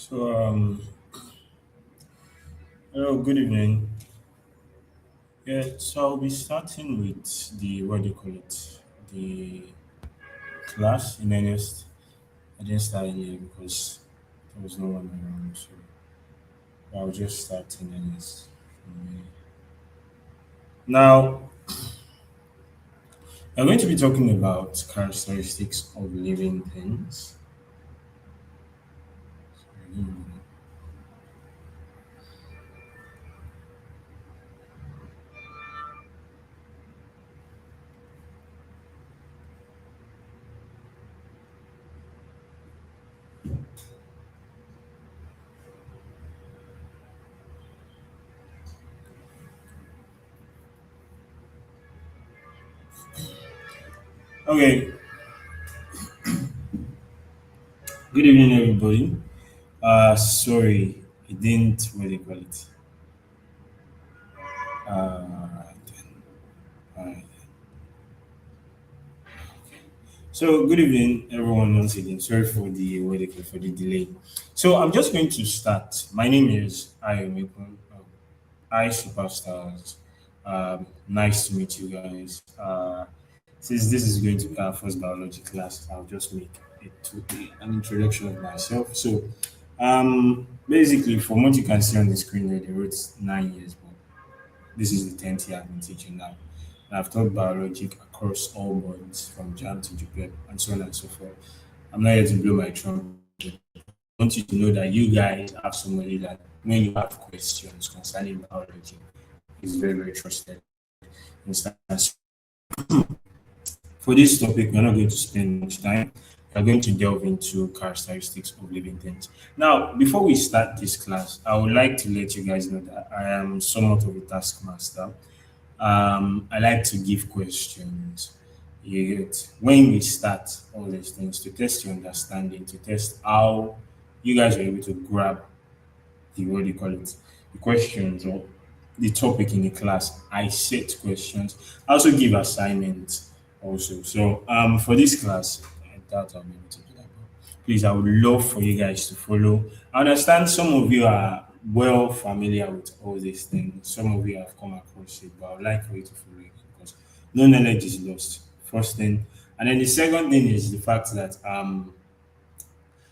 Hello, good evening. Yeah, so I'll be starting with the what do you call it, the class in earnest. I didn't start earlier because there was no one around, so I'll just start in earnest. Mm. Now, I'm going to be talking about characteristics of living things. Mm. Okay, good evening, everybody. Sorry, I didn't what do you call it. Alright. So good evening, everyone. Once again, sorry for the what they call for the delay. So I'm just going to start. My name is Ayomekun. I Superstars. Nice to meet you guys. Since this is going to be our first biology class, I'll just make an introduction of myself. So, basically, from what you can see on the screen, there, they wrote 9 years, but this is the 10th year I've been teaching now. And I've taught biology across all boards from JAM to JUPEP and so on and so forth. I'm not here to blow my trumpet. I want you to know that you guys have somebody that when you have questions concerning biology is very, very trusted. Instance, for this topic, we're not going to spend much time. We're going to delve into characteristics of living things. Now, before we start this class, I would like to let you guys know that I am somewhat of a taskmaster. I like to give questions. When we start all these things to test your understanding, to test how you guys are able to grab the what do you call it, the questions or the topic in the class. I set questions. I also give assignments also. So for this class, I doubt I'll be able to do that. But please, I would love for you guys to follow. I understand some of you are well familiar with all these things. Some of you have come across it, but I would like for you to follow it because no knowledge is lost. First thing. And then the second thing is the fact that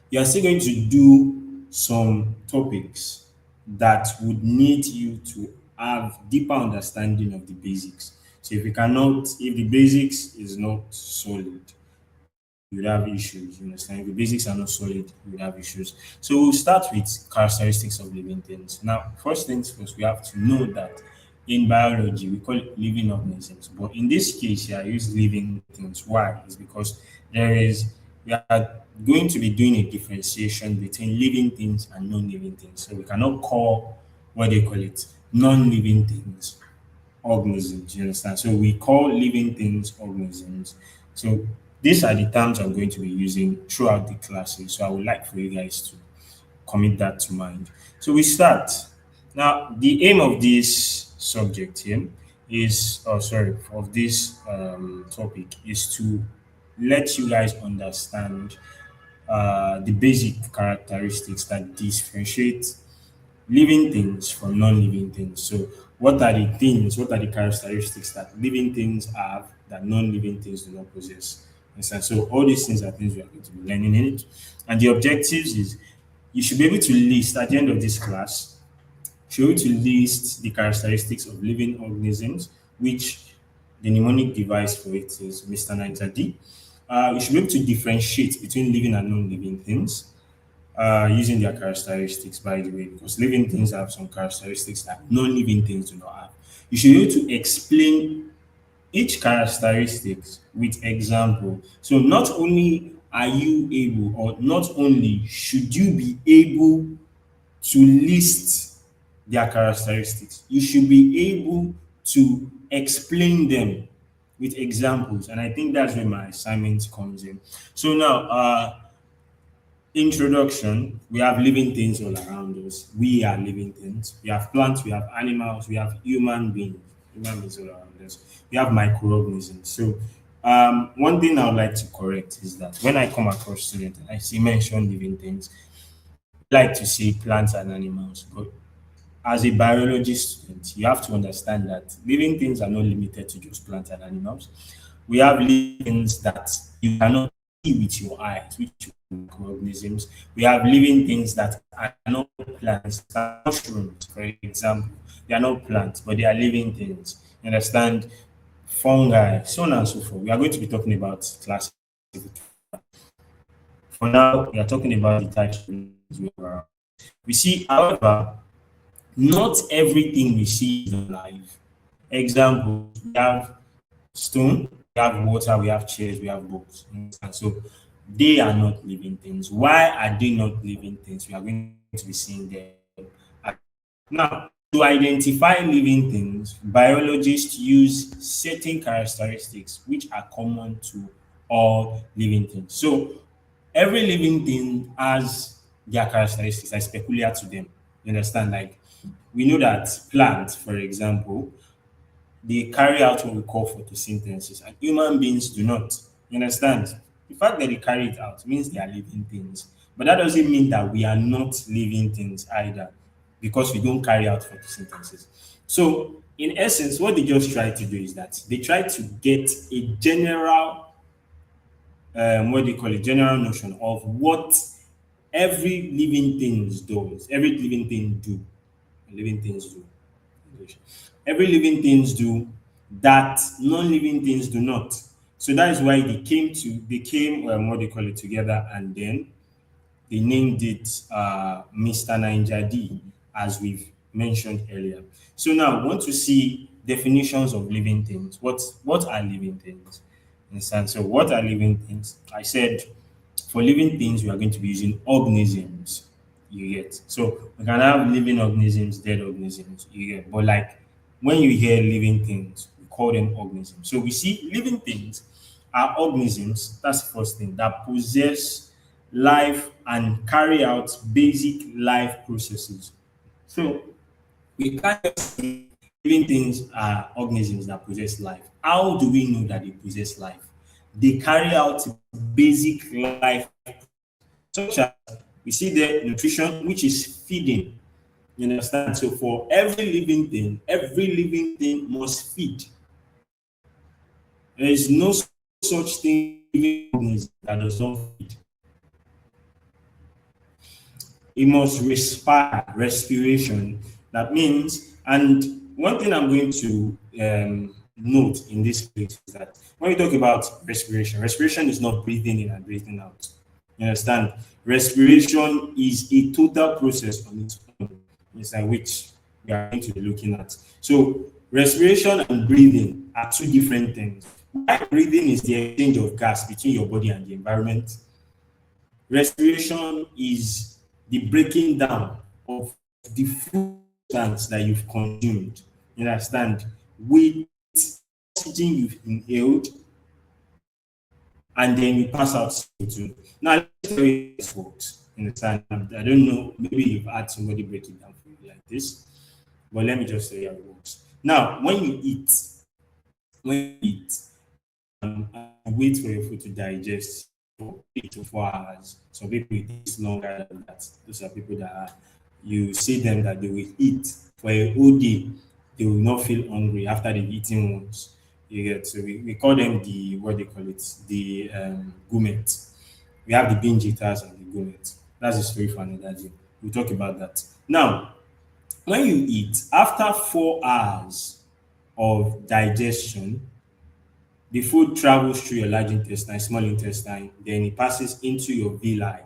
you are still going to do some topics that would need you to have deeper understanding of the basics. So if the basics is not solid, you would have issues. You understand? If the basics are not solid, you would have issues. So we'll start with characteristics of living things. Now, first things first, we have to know that in biology we call it living organisms. But in this case, I use living things. Why? Is because we are going to be doing a differentiation between living things and non-living things. So we cannot call what they call it non-living things organisms. You understand? So we call living things organisms. So these are the terms I'm going to be using throughout the classes. So I would like for you guys to commit that to mind. So we start. Now, the aim of this subject here is, oh, sorry, of this topic is to let you guys understand the basic characteristics that differentiate living things from non-living things. So, what are the characteristics that living things have that non-living things do not possess? Understand? So, all these things are things we are going to be learning in it. And the objectives is you should be able to list at the end of this class, you should be able to list the characteristics of living organisms, which the mnemonic device for it is Mr. 90D. You should be able to differentiate between living and non-living things using their characteristics, by the way, because living things have some characteristics that non-living things do not have. You should be able to explain each characteristics with example. So not only are you able, or not only should you be able to list their characteristics, you should be able to explain them with examples. And I think that's where my assignment comes in. So now, introduction, we have living things all around us. We are living things. We have plants, we have animals, we have human beings all around us. We have microorganisms. So, one thing I would like to correct is that when I come across students and I see mention living things, like to say plants and animals, but as a biology student, you have to understand that living things are not limited to just plants and animals. We have living things that you cannot see with your eyes, which are microorganisms. We have living things that are not plants, mushrooms, for example. They are not plants, but they are living things. You understand? Fungi, so on and so forth. We are going to be talking about classification. For now, we are talking about the types of living things we have around. We see, however, not everything we see is alive. Example, we have stone, we have water, we have chairs, we have books. And so they are not living things. Why are they not living things? We are going to be seeing them. Now, to identify living things, biologists use certain characteristics which are common to all living things. So every living thing has their characteristics that's peculiar to them. You understand? Like we know that plants, for example, they carry out what we call photosynthesis, and human beings do not. You understand? The fact that they carry it out means they are living things. But that doesn't mean that we are not living things either, because we don't carry out photosynthesis. So, in essence, what they just try to do is that they try to get a general, what they call a general notion of what every living thing does, every living thing do, living things do. English. Every living things do that non-living things do not. So that is why they came what they call it together, and then they named it Mr. Niger D, as we've mentioned earlier. So now we want to see definitions of living things. What are living things? Understand? So what are living things? I said for living things we are going to be using organisms. You get. So we can have living organisms, dead organisms. You get. But like when you hear living things, we call them organisms. So we see living things are organisms, that's the first thing, that possess life and carry out basic life processes. So we can't just say living things are organisms that possess life. How do we know that they possess life? They carry out basic life, such as we see the nutrition, which is feeding. You understand? So for every living thing must feed. There is no such thing living organism that does not feed. It must respire, respiration. That means, and one thing I'm going to note in this place is that when we talk about respiration, respiration is not breathing in and breathing out. You understand? Respiration is a total process on its own, inside which we are going to be looking at. So, respiration and breathing are two different things. While breathing is the exchange of gas between your body and the environment, respiration is the breaking down of the food substance that you've consumed. You understand? With oxygen you've inhaled, and then you pass out CO2. Now, let me tell you how this works. You understand? I don't know, maybe you've had somebody break it down for you like this, but let me just tell you how it works. Now, when you eat, and wait for your food to digest for 8 to 4 hours. Some people it takes longer than that. Those are people that you see them that they will eat for a whole day. They will not feel hungry after they've eaten once. You get, so we call them the what they call it, the gourmet. We have the binge eaters and the gourmet. That's a story for another day. We'll talk about that. Now, when you eat, after 4 hours of digestion, the food travels through your large intestine, small intestine, then it passes into your villi.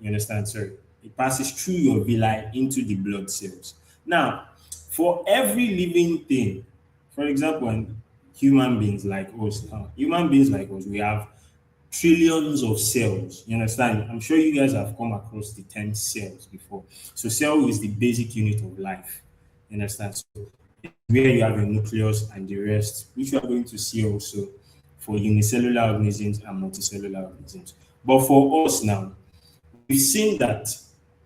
You understand? Sorry. It passes through your villi into the blood cells. Now, for every living thing, for example, human beings like us now, human beings like us, we have trillions of cells. You understand? I'm sure you guys have come across the term cells before. So, cell is the basic unit of life. You understand? So, where you have a nucleus and the rest, which you are going to see also for unicellular organisms and multicellular organisms. But for us now, we've seen that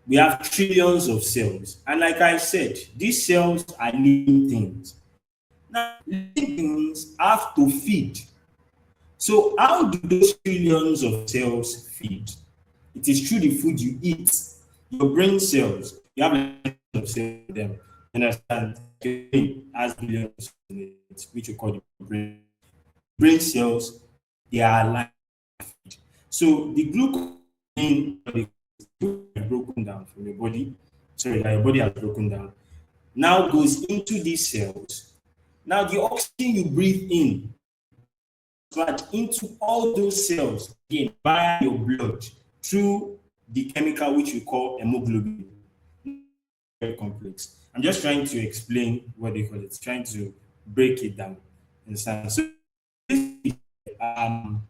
we have trillions of cells. And like I said, these cells are living things. Now, living things have to feed. So, how do those trillions of cells feed? It is through the food you eat. your brain cells, you have like of cells in them. You understand? Your brain has billions of cells in it, which we call the brain. Brain cells, they are alive. So the glucose in the broken down from your body, sorry, that your body has broken down, now goes into these cells. Now the oxygen you breathe in transferred into all those cells again via your blood through the chemical which we call hemoglobin. Very complex. I'm just trying to explain what they call it, trying to break it down. Understand? So um,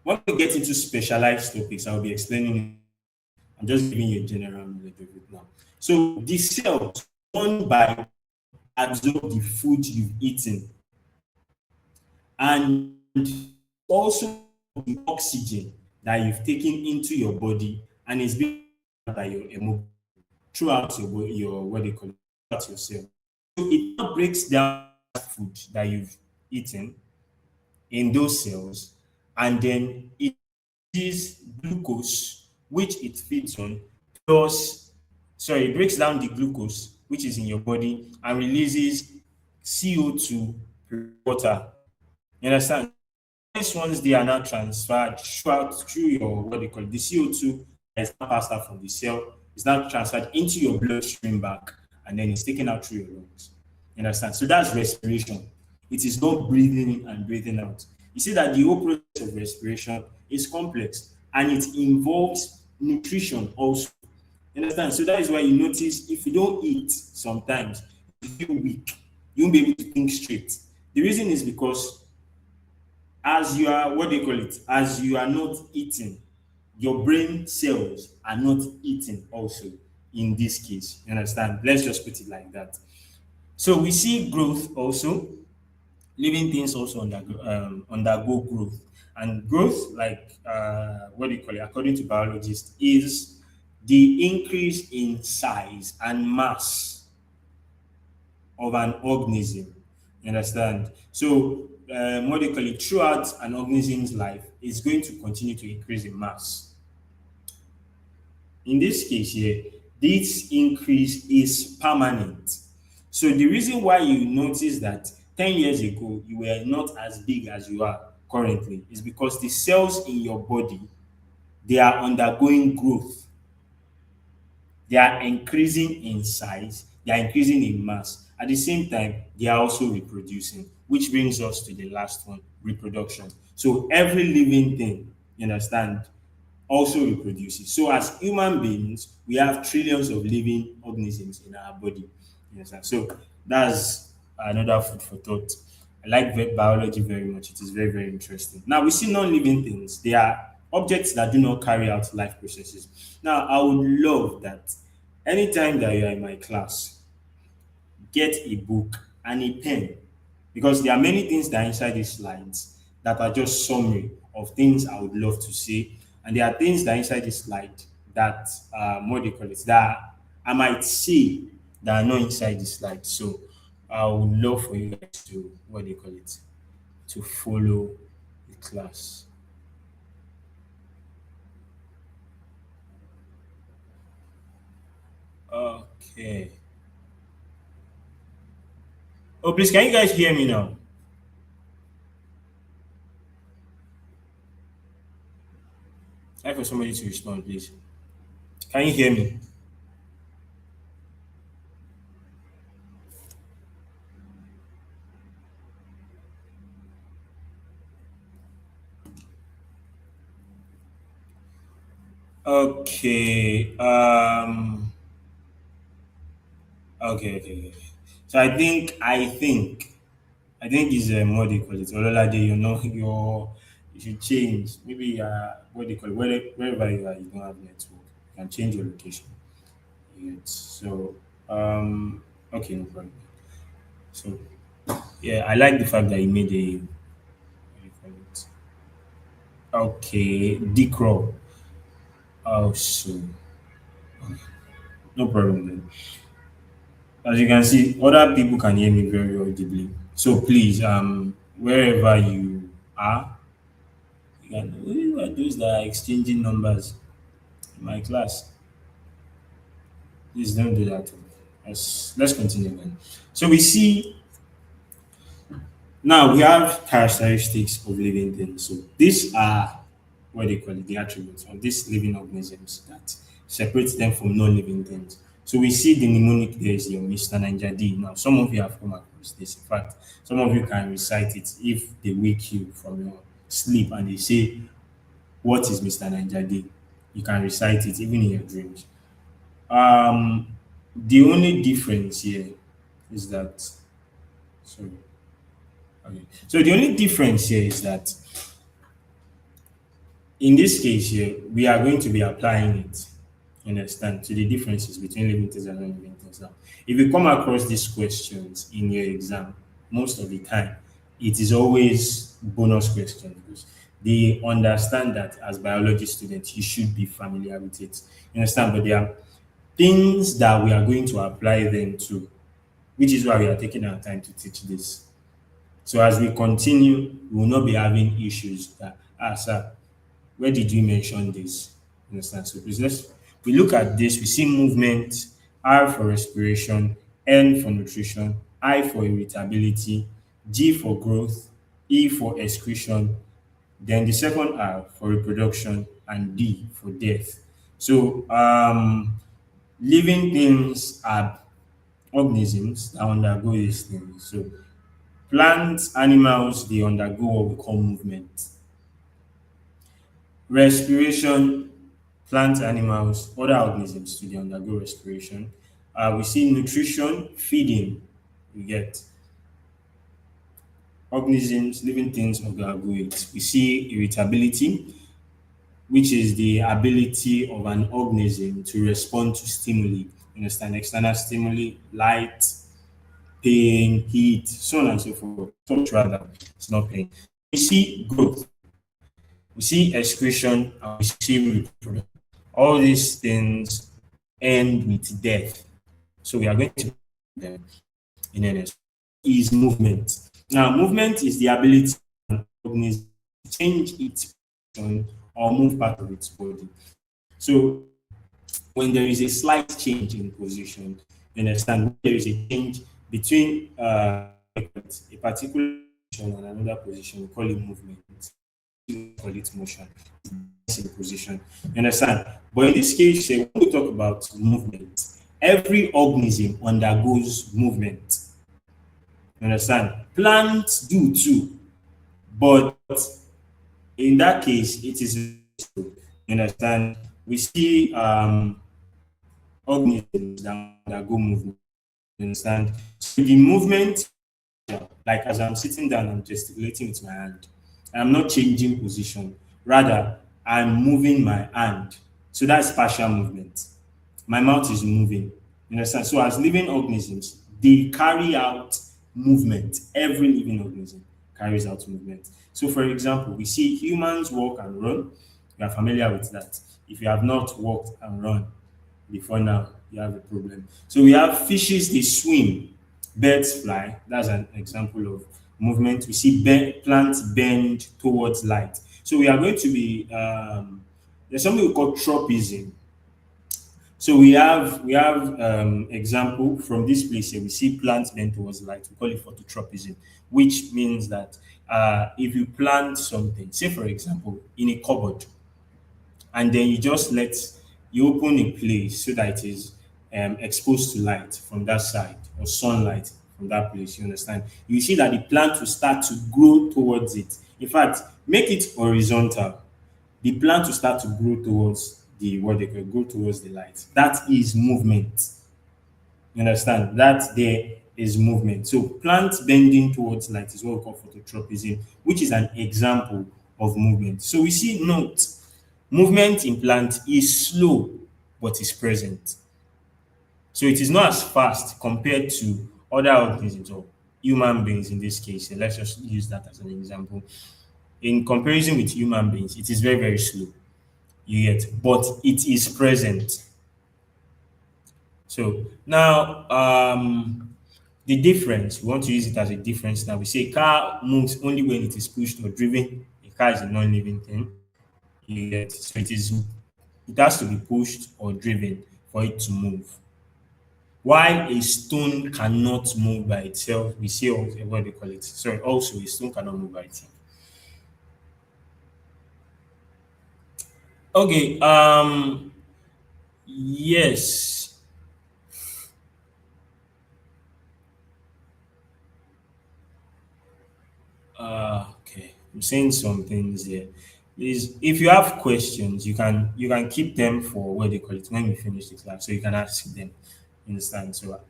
when we get into specialized topics, I'll be explaining it. I'm just giving you a general knowledge of it now. So the cells, one by absorb the food you've eaten and also the oxygen that you've taken into your body and is being by your hemoglobin throughout your what they call it, throughout your cell. So it now breaks down food that you've eaten in those cells, and then it is glucose which it feeds on, plus sorry, it breaks down the glucose which is in your body and releases CO2 water. You understand? These ones they are now transferred through your what they call it, the CO2 that is now passed out from the cell is now transferred into your bloodstream back and then it's taken out through your lungs. You understand? So that's respiration. It is not breathing in and breathing out. You see that the whole process of respiration is complex and it involves nutrition also. You understand? So that is why you notice if you don't eat sometimes, you feel weak. You won't be able to think straight. The reason is because as you are what they call it, as you are not eating, your brain cells are not eating also in this case. You understand? Let's just put it like that. So we see growth also, living things also undergo growth. And growth, like what do you call it, according to biologists, is the increase in size and mass of an organism. You understand? So, what they call it, throughout an organism's life, is going to continue to increase in mass. In this case here, this increase is permanent. So, the reason why you notice that 10 years ago you were not as big as you are currently is because the cells in your body they are undergoing growth. They are increasing in size, they are increasing in mass. At the same time, they are also reproducing, which brings us to the last one, reproduction. So every living thing, you understand, also reproduces. So as human beings, we have trillions of living organisms in our body. You understand? So that's another food for thought. I like biology very much. It is very, very interesting. Now we see non-living things. They are objects that do not carry out life processes. Now I would love that anytime that you are in my class, get a book and a pen because there are many things that are inside these slides that are just summary of things I would love to say, and there are things that are inside this slide that what do you call it that I might see that are not inside the slide. So I would love for you guys to what do you call it to follow the class. Okay. Oh, please, can you guys hear me now? I'd like for somebody to respond, please. Can you hear me? Okay. Okay. So I think is what they call it. Ololade, you should change. Maybe what they call it. Wherever you are, you don't have network. You can change your location. Yes. So okay, no problem. So yeah, I like the fact that you made a what do you call it? Okay, decrawl. Oh, so no problem then. As you can see, other people can hear me very audibly. So please, wherever you are, you can who are those that are exchanging numbers in my class. Please don't do that. Let's continue then. So we see now we have characteristics of living things. So these are what they call it, the attributes of these living organisms that separates them from non-living things. So we see the mnemonic there is your Mr. Ninja D. Now, some of you have come across this. In fact, some of you can recite it if they wake you from your sleep and they say, "What is Mr. Ninja D?" You can recite it even in your dreams. Um, the only difference here is that, sorry, okay. So the only difference here is that in this case here, we are going to be applying it, you understand, to the differences between living things and non-living things. Now, if you come across these questions in your exam, most of the time, it is always bonus questions because they understand that as biology students, you should be familiar with it. You understand? But there are things that we are going to apply them to, which is why we are taking our time to teach this. So as we continue, we will not be having issues that, sir, where did you mention this? Understand? So please we look at this, we see movement, R for respiration, N for nutrition, I for irritability, G for growth, E for excretion, then the second R for reproduction, and D for death. So living things are organisms that undergo these things. So plants, animals, they undergo what we call movement. Respiration, plant, animals, other organisms too, they undergo respiration. We see nutrition, feeding, we get organisms, living things undergo it. We see irritability, which is the ability of an organism to respond to stimuli. You understand? External stimuli, light, pain, heat, so on and so forth. So much rather, it's not pain. We see growth, we see excretion, and we see reproduction. All these things end with death. So we are going to them in earnest. Is movement. Now, movement is the ability of an organism to change its position or move part of its body. So when there is a slight change in position, you understand when there is a change between a particular position and another position, we call it movement. We call it motion. In position. You understand? But in this case, when we talk about movement, every organism undergoes movement. You understand? Plants do too, but in that case, it is you understand. We see organisms that undergo movement. You understand? So the movement, like as I'm sitting down, I'm gesticulating with my hand. I'm not changing position. Rather, I'm moving my hand. So that's partial movement. My mouth is moving. You understand? So as living organisms, they carry out movement. Every living organism carries out movement. So for example, we see humans walk and run. You are familiar with that. If you have not walked and run before now, you have a problem. So we have fishes, they swim. Birds fly. That's an example of movement. We see plants bend towards light. So we are going to be there's something we call tropism. So we have example from this place here. We see plants bend towards light. We call it phototropism, which means that if you plant something, say for example, in a cupboard, and then you open a place so that it is exposed to light from that side or sunlight from that place. You understand? You see that the plant will start to grow towards it. In fact, make it horizontal. The plant will start to grow towards the what they call grow towards the light. That is movement. You understand? That there is movement. So plant bending towards light is what we call phototropism, which is an example of movement. So we see note movement in plant is slow but is present. So it is not as fast compared to other organisms or human beings in this case. So let's just use that as an example. In comparison with human beings, it is very, very slow. You get, but it is present. So now, the difference, we want to use it as a difference. Now we say a car moves only when it is pushed or driven. A car is a non-living thing. You get, so it has to be pushed or driven for it to move. While a stone cannot move by itself, we say what do they call it? Sorry, also a stone cannot move by itself. Okay, yes. Okay. I'm saying some things here. Is if you have questions, you can keep them for what they call it when we finish the class, so you can ask them. You understand? So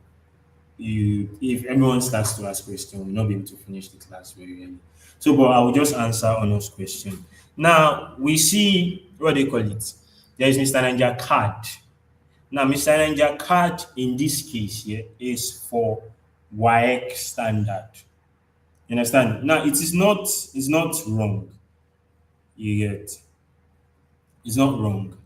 you if everyone starts to ask questions, we'll not be able to finish the class very early. So, but I will just answer Honor's question. Now we see what they call it. There is Mr. Ninja card. Now, Mr. Ninja card in this case here is for WAEC standard. You understand? Now it's not wrong. You get it's not wrong.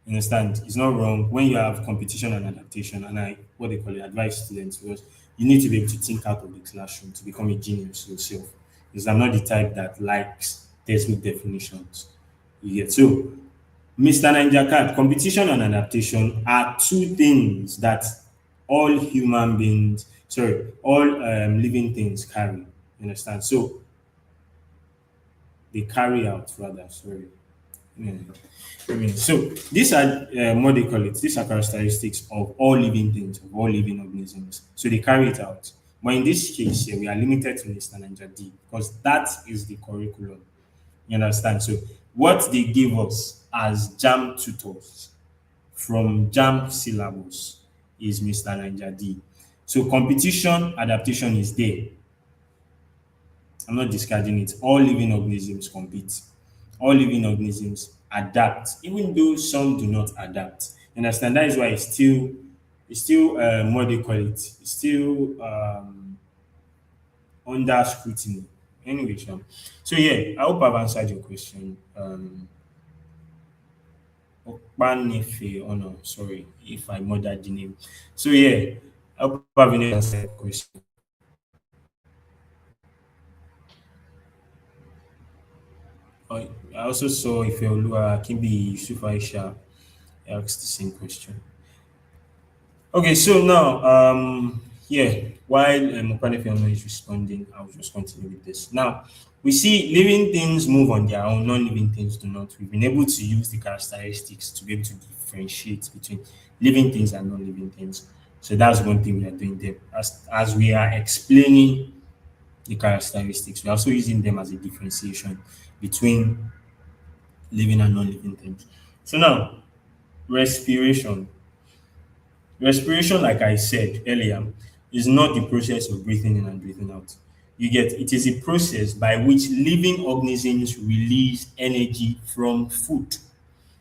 You understand? It's not wrong when you have competition and adaptation, and I what they call it advise students because you need to be able to think out of the classroom to become a genius yourself. Because I'm not the type that likes textbook definitions. You get so Mr. Ninja Card, competition and adaptation are two things that all human beings, sorry, all living things carry. You understand? So they carry out rather, sorry. Mm. So these are what they call it. These are characteristics of all living things, of all living organisms. So they carry it out. But in this case, here, we are limited to Mr. Ninja D because that is the curriculum. You understand? So what they give us as jam tutors from jam syllabus is Mr. Ninja D. So competition adaptation is there. I'm not discarding it. All living organisms compete. All living organisms adapt, even though some do not adapt. You understand? That is why it's still what they call it. It's still under scrutiny. Anyway, so yeah, I hope I've answered your question. Okpanefe, oh no, sorry if I murdered the name. So yeah, I hope I've been able to answer the question. I I also saw if Olua Kimbi Yusuf Aisha asked the same question. Okay, so now, yeah, while Mokwane Fiona is responding, I'll just continue with this. Now, we see living things move on their own, non-living things do not. We've been able to use the characteristics to be able to differentiate between living things and non-living things. So that's one thing we are doing there. As we are explaining the characteristics, we're also using them as a differentiation between living and non-living things. So now, respiration. Respiration, like I said earlier, is not the process of breathing in and breathing out. You get it is a process by which living organisms release energy from food.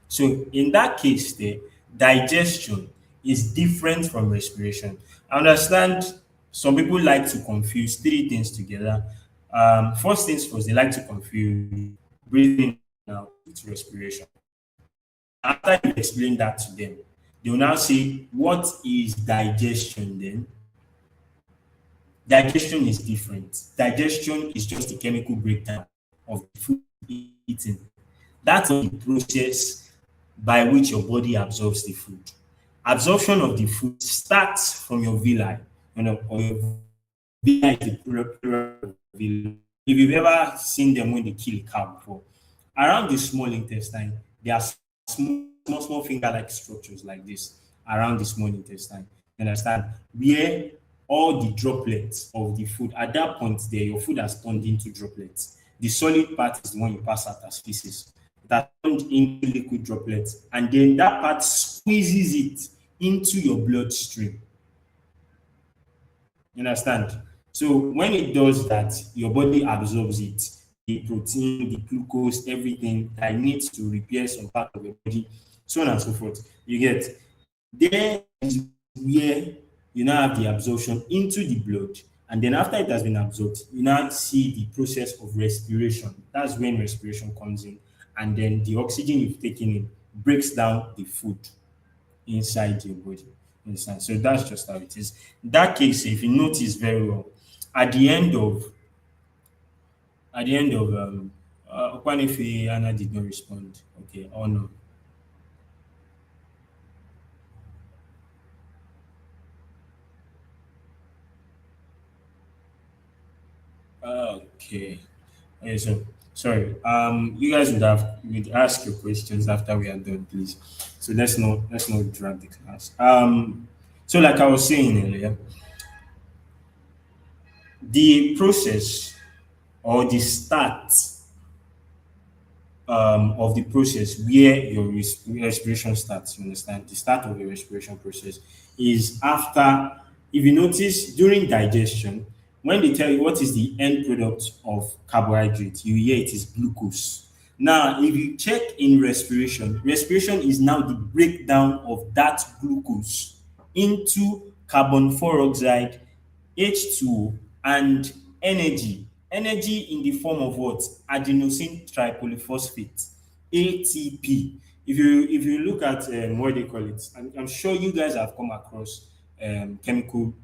So in that case, the digestion is different from respiration. I understand some people like to confuse three things together. First things first, they like to confuse breathing out with respiration. After you explain that to them, they will now say, what is digestion then? Digestion is different. Digestion is just a chemical breakdown of the food eaten. That's not the process by which your body absorbs the food. Absorption of the food starts from your villi, or your villi is the plural of villi. If you've ever seen them when they kill a cow before, around the small intestine, there are small finger-like structures like this around the small intestine. You understand? Where all the droplets of the food, at that point there, your food has turned into droplets. The solid part is the one you pass out as feces. That turned into liquid droplets, and then that part squeezes it into your bloodstream. You understand? So when it does that, your body absorbs it, the protein, the glucose, everything that it needs to repair some part of your body, so on and so forth. You get there is where you now have the absorption into the blood, and then after it has been absorbed, you now see the process of respiration. That's when respiration comes in, and then the oxygen you've taken in breaks down the food inside your body. Understand? So that's just how it is. In that case, if you notice very well, at the end of Okwanefe Anna did not respond. Okay, oh no. Okay. Okay, so sorry. You guys would ask your questions after we are done, please. So let's not drag the class. So like I was saying earlier, the process or the start of the process where your respiration starts. You understand? The start of your respiration process is after, if you notice, during digestion, when they tell you what is the end product of carbohydrate, you hear it is glucose. Now, if you check in respiration, respiration is now the breakdown of that glucose into carbon dioxide, H2O, and energy. Energy in the form of what? Adenosine tripolyphosphate, ATP. If you look at what they call it, I'm sure you guys have come across um, chemical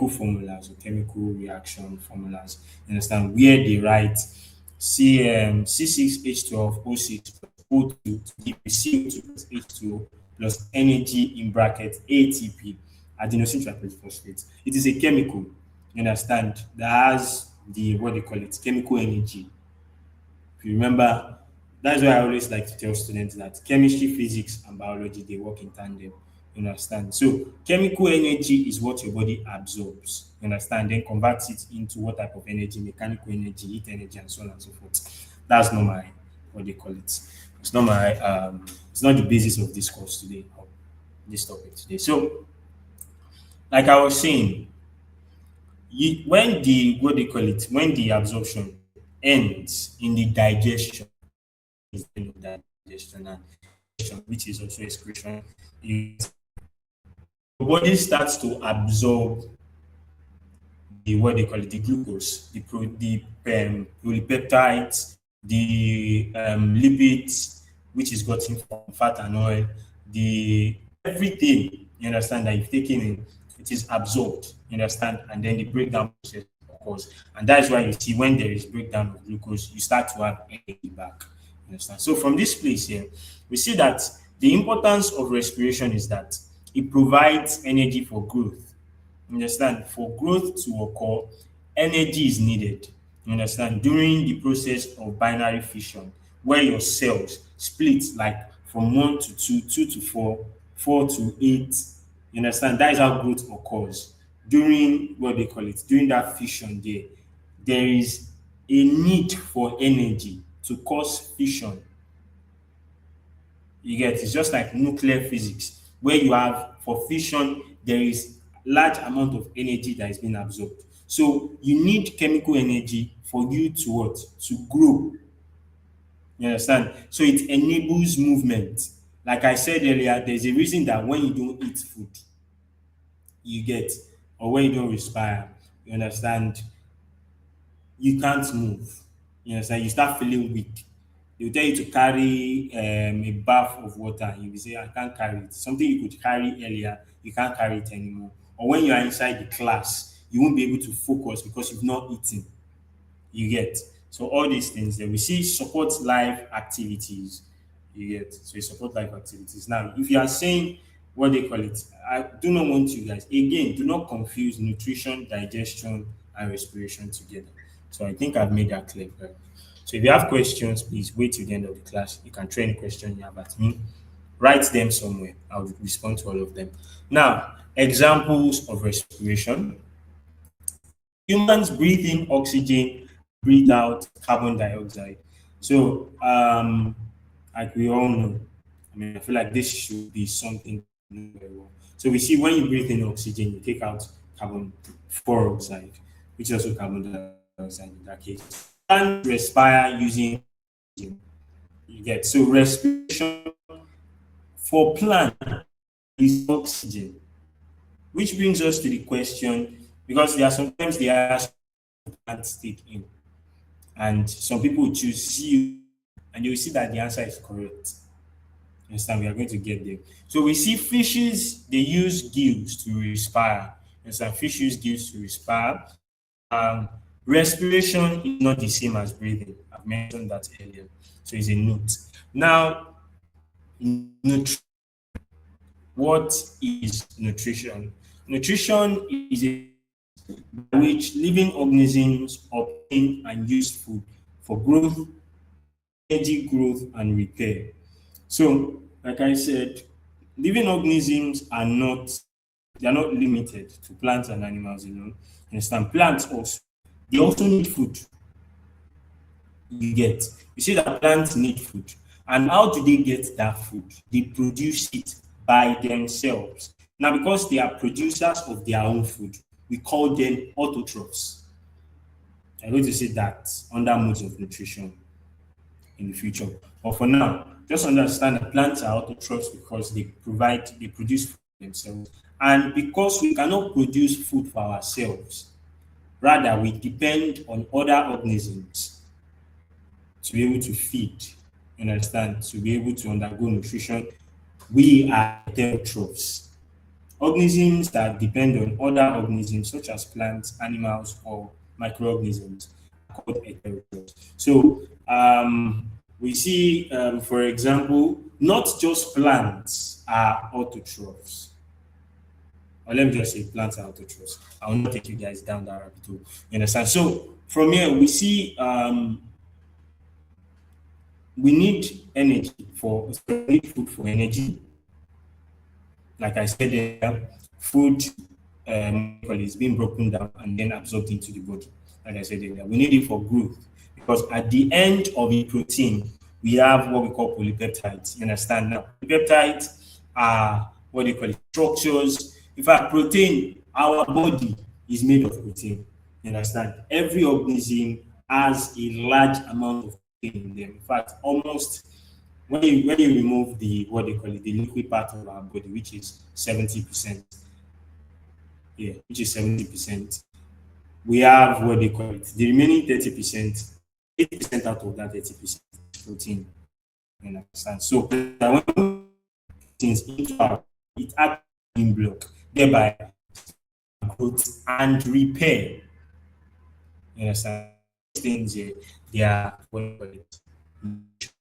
formulas or chemical reaction formulas. You understand where they write C6H12O6 plus O2 to give you CO2 plus H2O plus energy in bracket ATP, adenosine triphosphate. It is a chemical, you understand, that has the what they call it, chemical energy. If you remember, that's why I always like to tell students that chemistry, physics, and biology they work in tandem. You understand? So chemical energy is what your body absorbs. You understand? Then converts it into what type of energy, mechanical energy, heat energy, and so on and so forth. That's not my what they call it. It's not the basis of this course today, or this topic today. So, like I was saying, when the what they call it, when the absorption ends in the digestion, is the end of digestion and excretion, which is also excretion. Your body starts to absorb the what they call it, the glucose, polypeptides, the lipids, which is gotten from fat and oil, the everything you understand that you've taken in, it is absorbed, you understand, and then the breakdown process occurs. And that's why you see when there is breakdown of glucose, you start to have energy back. You understand? So from this place here, we see that the importance of respiration is that it provides energy for growth. You understand? For growth to occur, energy is needed. You understand? During the process of binary fission, where your cells split like from 1 to 2, 2 to 4, 4 to 8. You understand? That is how growth occurs. During what they call it, during that fission there is a need for energy to cause fission. You get, it's just like nuclear physics, where you have for fission, there is large amount of energy that is being absorbed. So you need chemical energy for you to what? To grow. You understand? So it enables movement. Like I said earlier, there's a reason that when you don't eat food, you get, or when you don't respire, you understand, you can't move. You understand? You start feeling weak. They'll tell you to carry a bath of water. You will say, I can't carry it. Something you could carry earlier, you can't carry it anymore. Or when you are inside the class, you won't be able to focus because you've not eaten. You get. So all these things that we see support life activities. You get. So it support life activities. Now, if you are saying what they call it, I do not want you guys again. Do not confuse nutrition, digestion, and respiration together. So I think I've made that clear. Right? So if you have questions, please wait till the end of the class. You can throw any question you have at me. Write them somewhere. I'll respond to all of them. Now, examples of respiration. Humans breathe in oxygen, breathe out carbon dioxide. So, like we all know, I mean, I feel like this should be something you know very well. So we see when you breathe in oxygen, you take out carbon dioxide, which is also carbon dioxide in that case. And respire using oxygen. You get, so respiration for plant is oxygen, which brings us to the question, because there are sometimes they ask plant take in, and some people will choose C, and you will see that the answer is correct. You understand? We are going to get there. So we see fishes, they use gills to respire. You understand? Fish use gills to respire. Um, Respiration is not the same as breathing. I've mentioned that earlier. So it's a note. Now, nutrition. What is nutrition? Nutrition is a by which living organisms obtain and use food for growth, energy growth, and repair. So, like I said, living organisms are not they are not limited to plants and animals alone. Understand? Plants also they also need food. You get. You see that plants need food. And how do they get that food? They produce it by themselves. Now, because they are producers of their own food, we call them autotrophs. I'm going to say that under modes of nutrition in the future. But for now, just understand that plants are autotrophs because they produce food themselves. And because we cannot produce food for ourselves, rather we depend on other organisms to be able to feed, you understand, to be able to undergo nutrition. We are heterotrophs. Organisms that depend on other organisms, such as plants, animals, or microorganisms, are called heterotrophs. So we see, for example, not just plants are autotrophs. Or let me just say plants are autotrophs. I will not take you guys down that rabbit hole. You understand? So from here, we see we need energy for we need food for energy. Like I said earlier, food is being broken down and then absorbed into the body. Like I said earlier, we need it for growth because at the end of the protein, we have what we call polypeptides. You understand now? Polypeptides are what they call it structures. In fact, protein, our body is made of protein. You understand? Every organism has a large amount of protein in them. In fact, almost when you remove the what they call it, the liquid part of our body, which is 70%, yeah, which is 70%, we have what they call it, the remaining 30%, 80% out of that 30% is protein. You understand? So when things into our it acts in block, thereby growth and repair. You understand? These things they are what they call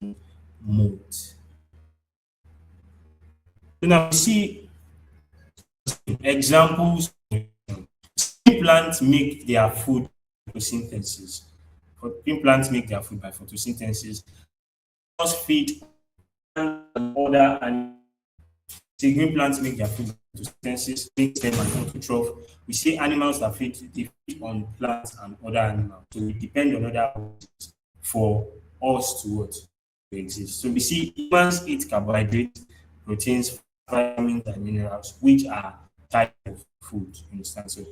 it modes. So now we see examples. Plants make their food by photosynthesis. Plants make their food by photosynthesis. Just feed and other and say green plants make their food by photosynthesis, makes them an autotroph. We see animals that feed on plants and other animals. So we depend on other organisms for us to what to exist. So we see humans eat carbohydrates, proteins, vitamins, and minerals, which are type of food. You understand? So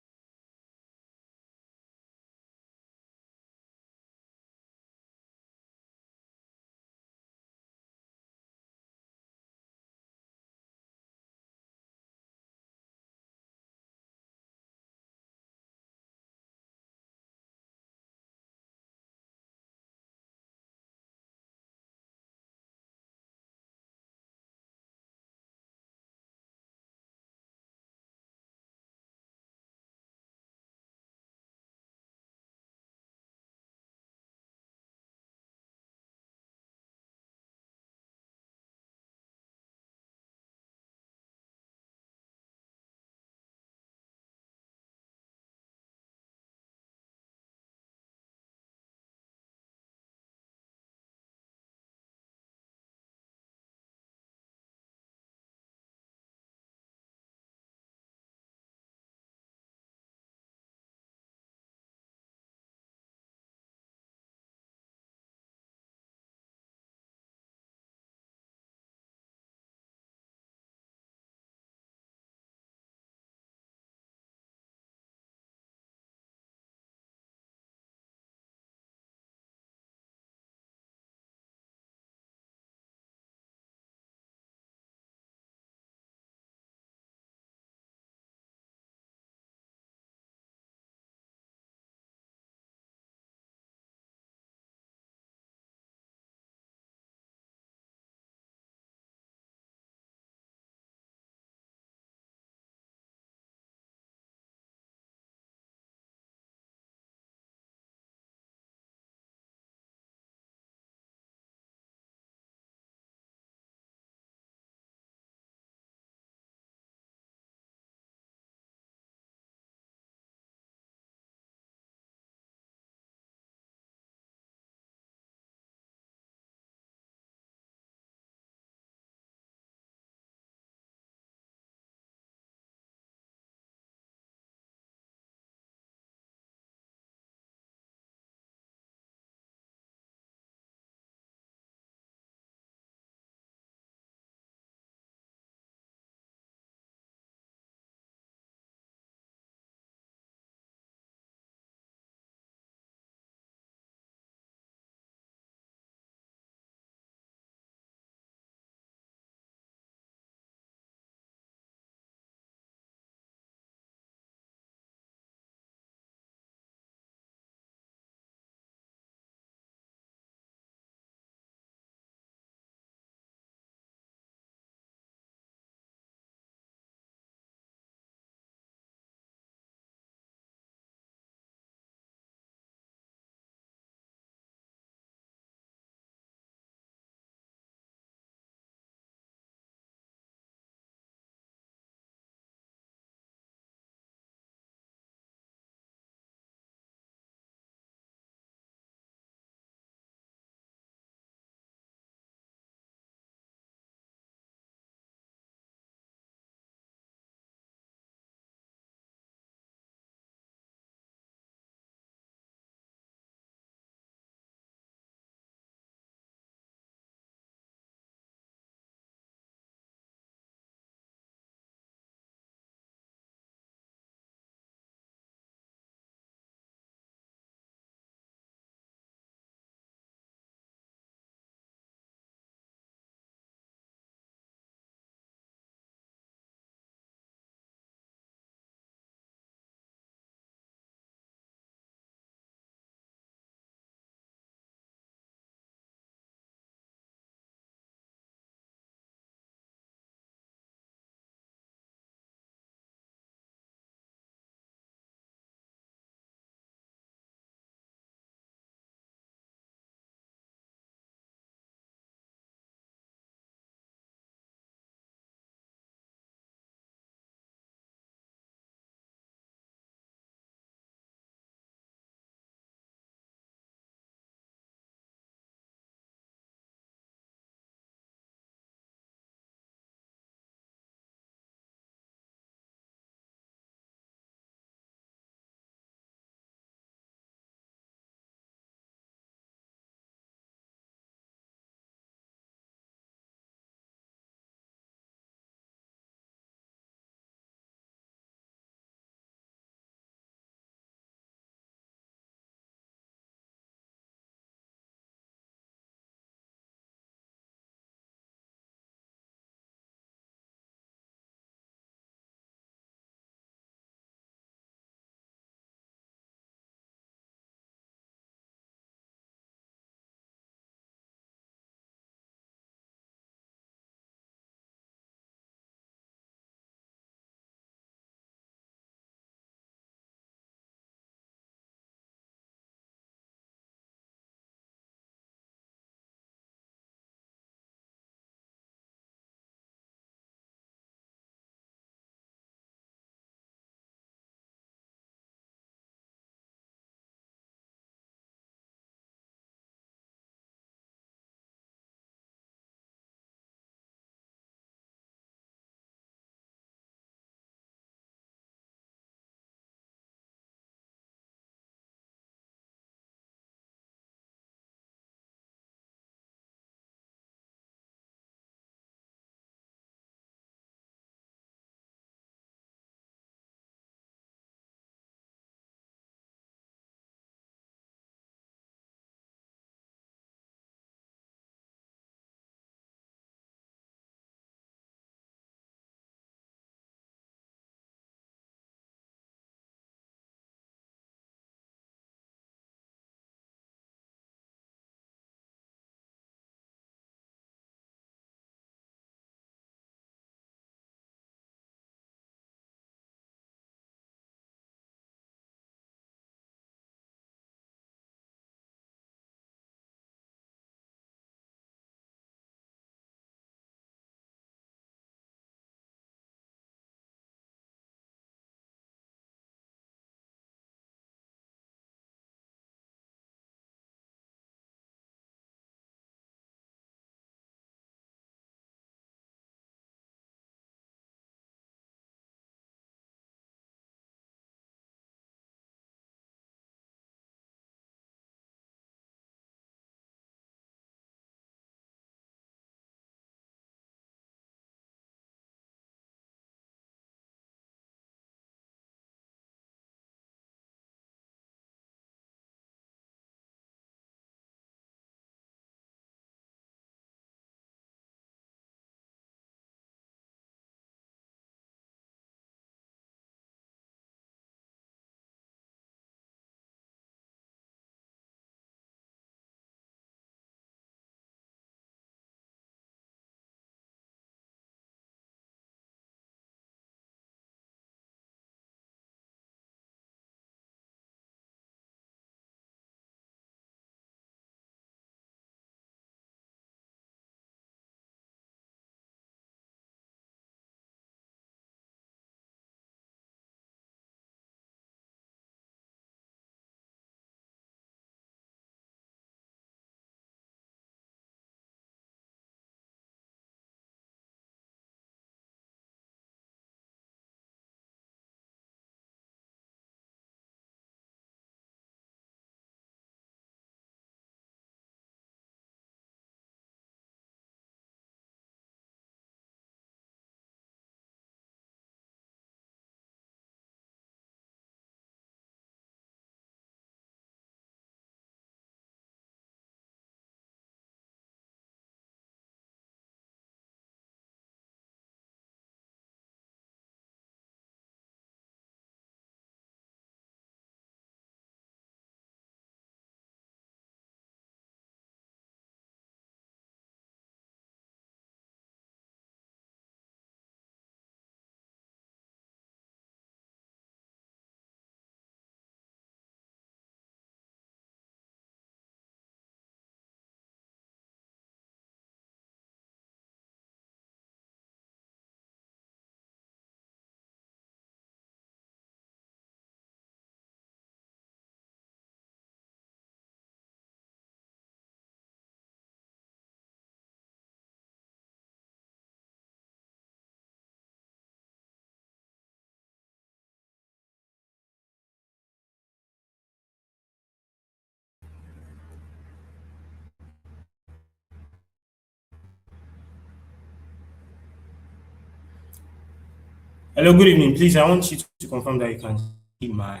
Hello, good evening. Please, I want you to confirm that you can see my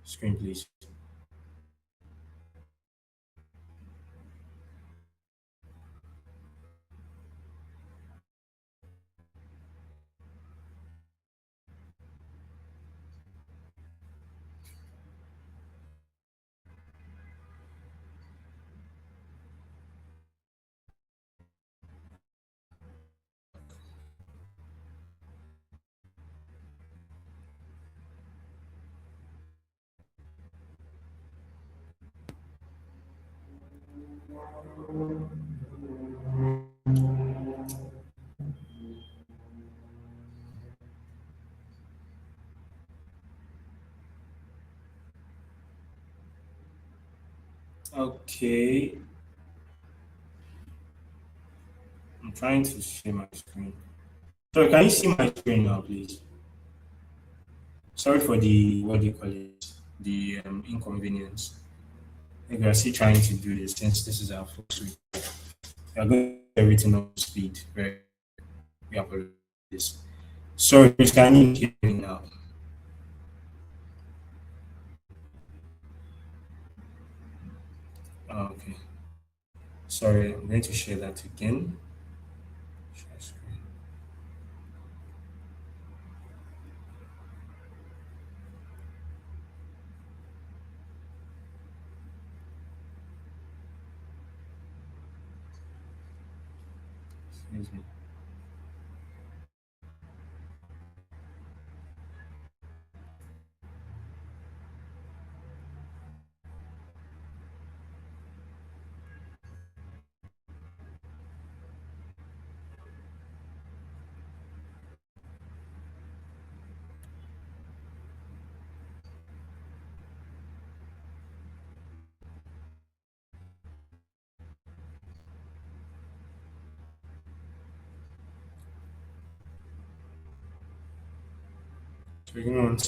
screen, please. Okay, I'm trying to share my screen. Sorry, can you see my screen now, please? Sorry for the, what do you call it? The inconvenience. Like we are still trying to do this since this is our first week. We are going to do everything on speed. Very, we apologize. Sorry, please, can you hear me now? Okay. Sorry, I'm going to share that again. Share screen. Excuse me. So, give me one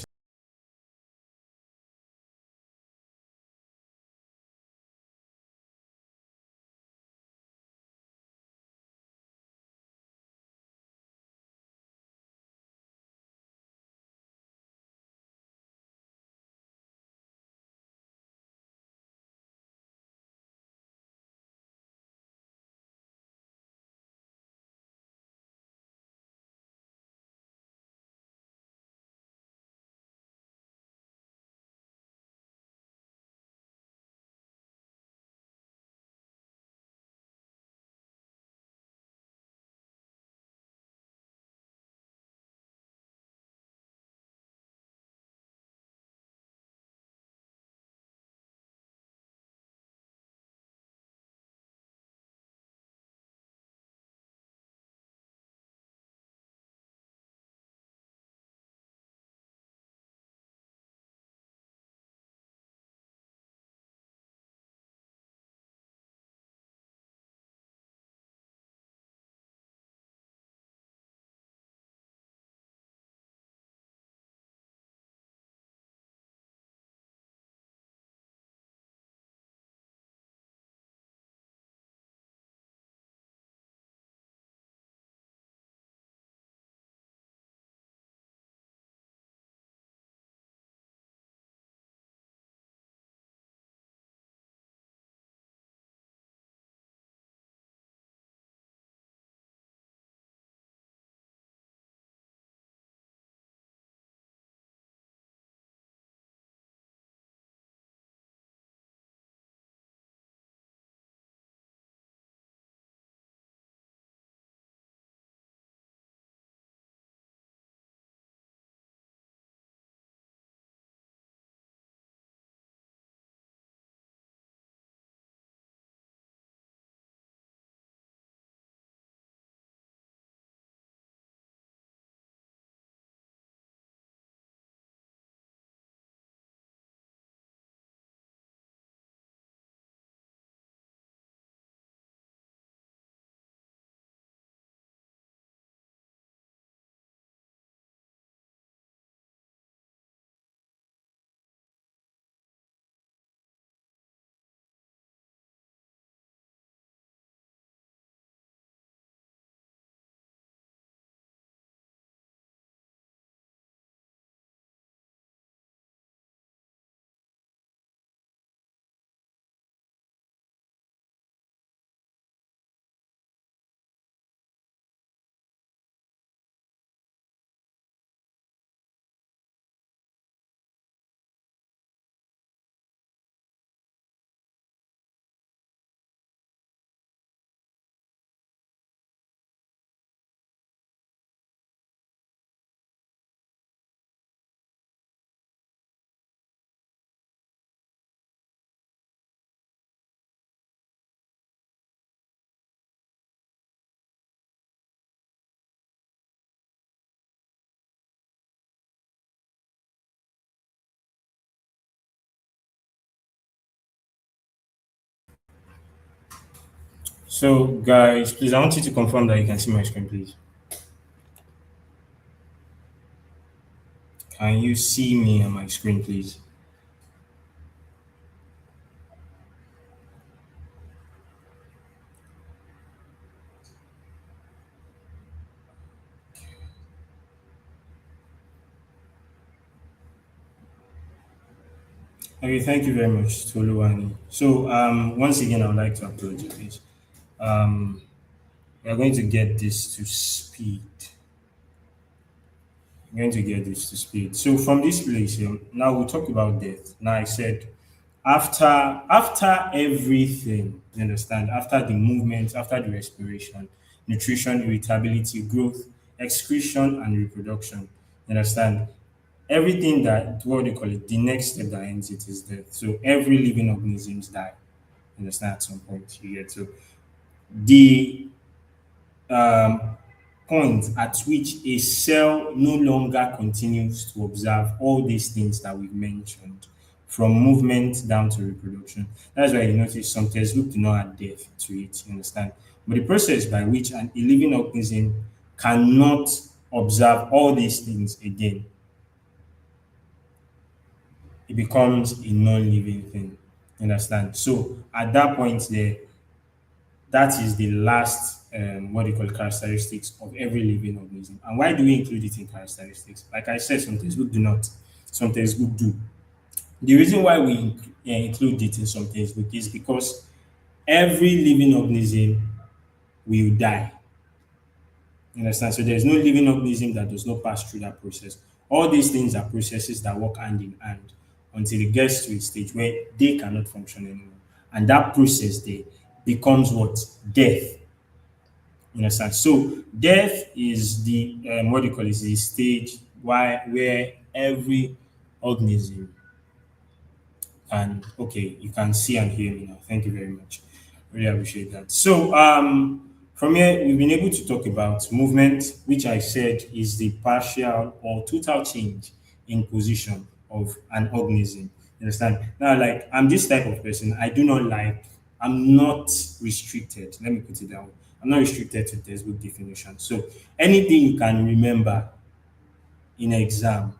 So, guys, please, I want you to confirm that you can see my screen, please. Can you see me on my screen, please? Okay, thank you very much, Toluwani. So, once again, I would like to apologize. Um, we are going to get this to speed. We're going to get this to speed. So, from this place here, now we talk about death. Now, I said after everything, you understand, after the movement, after the respiration, nutrition, irritability, growth, excretion, and reproduction, you understand, everything that, what do you call it, the next step that ends it is death. So every living organisms die, you understand, at some point you get. So the um, point at which a cell no longer continues to observe all these things that we've mentioned, from movement down to reproduction. That's why you notice some textbooks do not add death to it, you understand? But the process by which a living organism cannot observe all these things again, it becomes a non-living thing. You understand? So at that point there, that is the last what do you call characteristics of every living organism. And why do we include it in characteristics? Like I said, some textbooks do not, some textbooks do. The reason why we include it in some textbooks is because every living organism will die. You understand? So there's no living organism that does not pass through that process. All these things are processes that work hand in hand until it gets to a stage where they cannot function anymore. And that process there becomes what? Death. You understand? So death is the what do you call it? Is the stage where every organism, and okay, you can see and hear me now. Thank you very much. Really appreciate that. So from here we've been able to talk about movement, which I said is the partial or total change in position of an organism. You understand? Now, like I'm this type of person, I do not like, I'm not restricted. Let me put it down. I'm not restricted to textbook definition. So anything you can remember in exam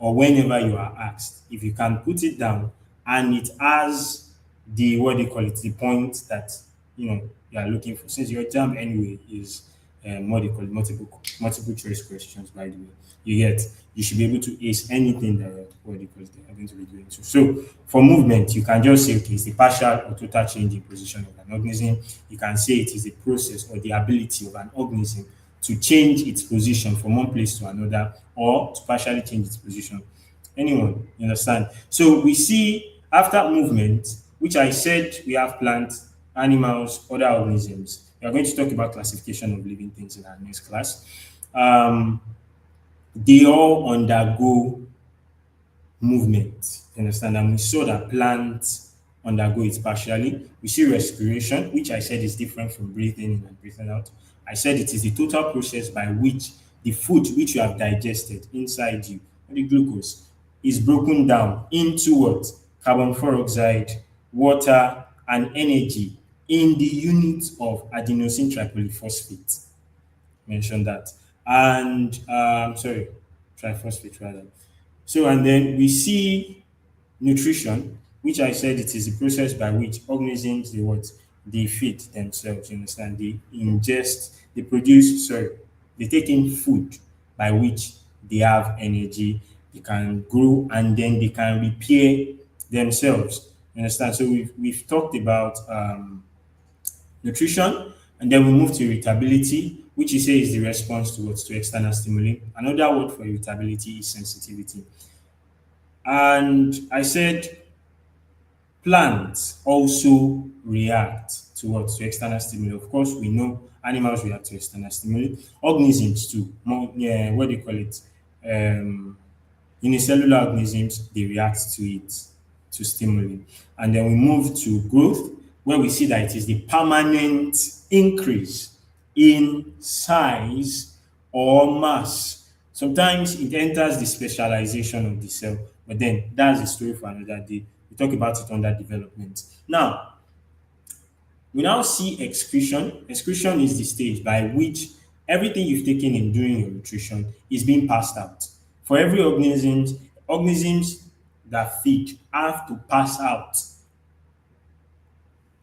or whenever you are asked, if you can put it down and it has the what they call it, the point that you are looking for. Since your exam anyway is what they call it, multiple choice questions. By the way, you get, you should be able to ace anything that what they call it, they are going to be doing. So for movement, you can just say okay, it's the partial or total change in position of an organism. You can say it is the process or the ability of an organism to change its position from one place to another or to partially change its position. Anyone, you understand? So we see after movement, which I said we have plants, animals, other organisms. We are going to talk about classification of living things in our next class. Um, they all undergo movement. You understand? And we saw that plants undergo it partially. We see respiration, which I said is different from breathing in and breathing out. I said it is the total process by which the food which you have digested inside you, the glucose, is broken down into what? Carbon dioxide, water, and energy in the unit of adenosine tripolyphosphate. Mention that. And sorry, triphosphate rather. So, and then we see nutrition, which I said it is the process by which organisms they what, they feed themselves. You understand? They ingest, they produce, sorry, they take in food by which they have energy, they can grow, and then they can repair themselves. You understand? So we've talked about nutrition, and then we move to irritability, which you say is the response to what, to external stimuli. Another word for irritability is sensitivity. And I said plants also react to what? To external stimuli. Of course, we know animals react to external stimuli. Organisms too. More, yeah, what do you call it? Unicellular organisms, they react to it, to stimuli. And then we move to growth, where we see that it is the permanent increase in size or mass. Sometimes it enters the specialization of the cell, but then that's a story for another day. We talk about it under development. Now, We now see excretion. Excretion is the stage by which everything you've taken in during your nutrition is being passed out. For every organisms that feed have to pass out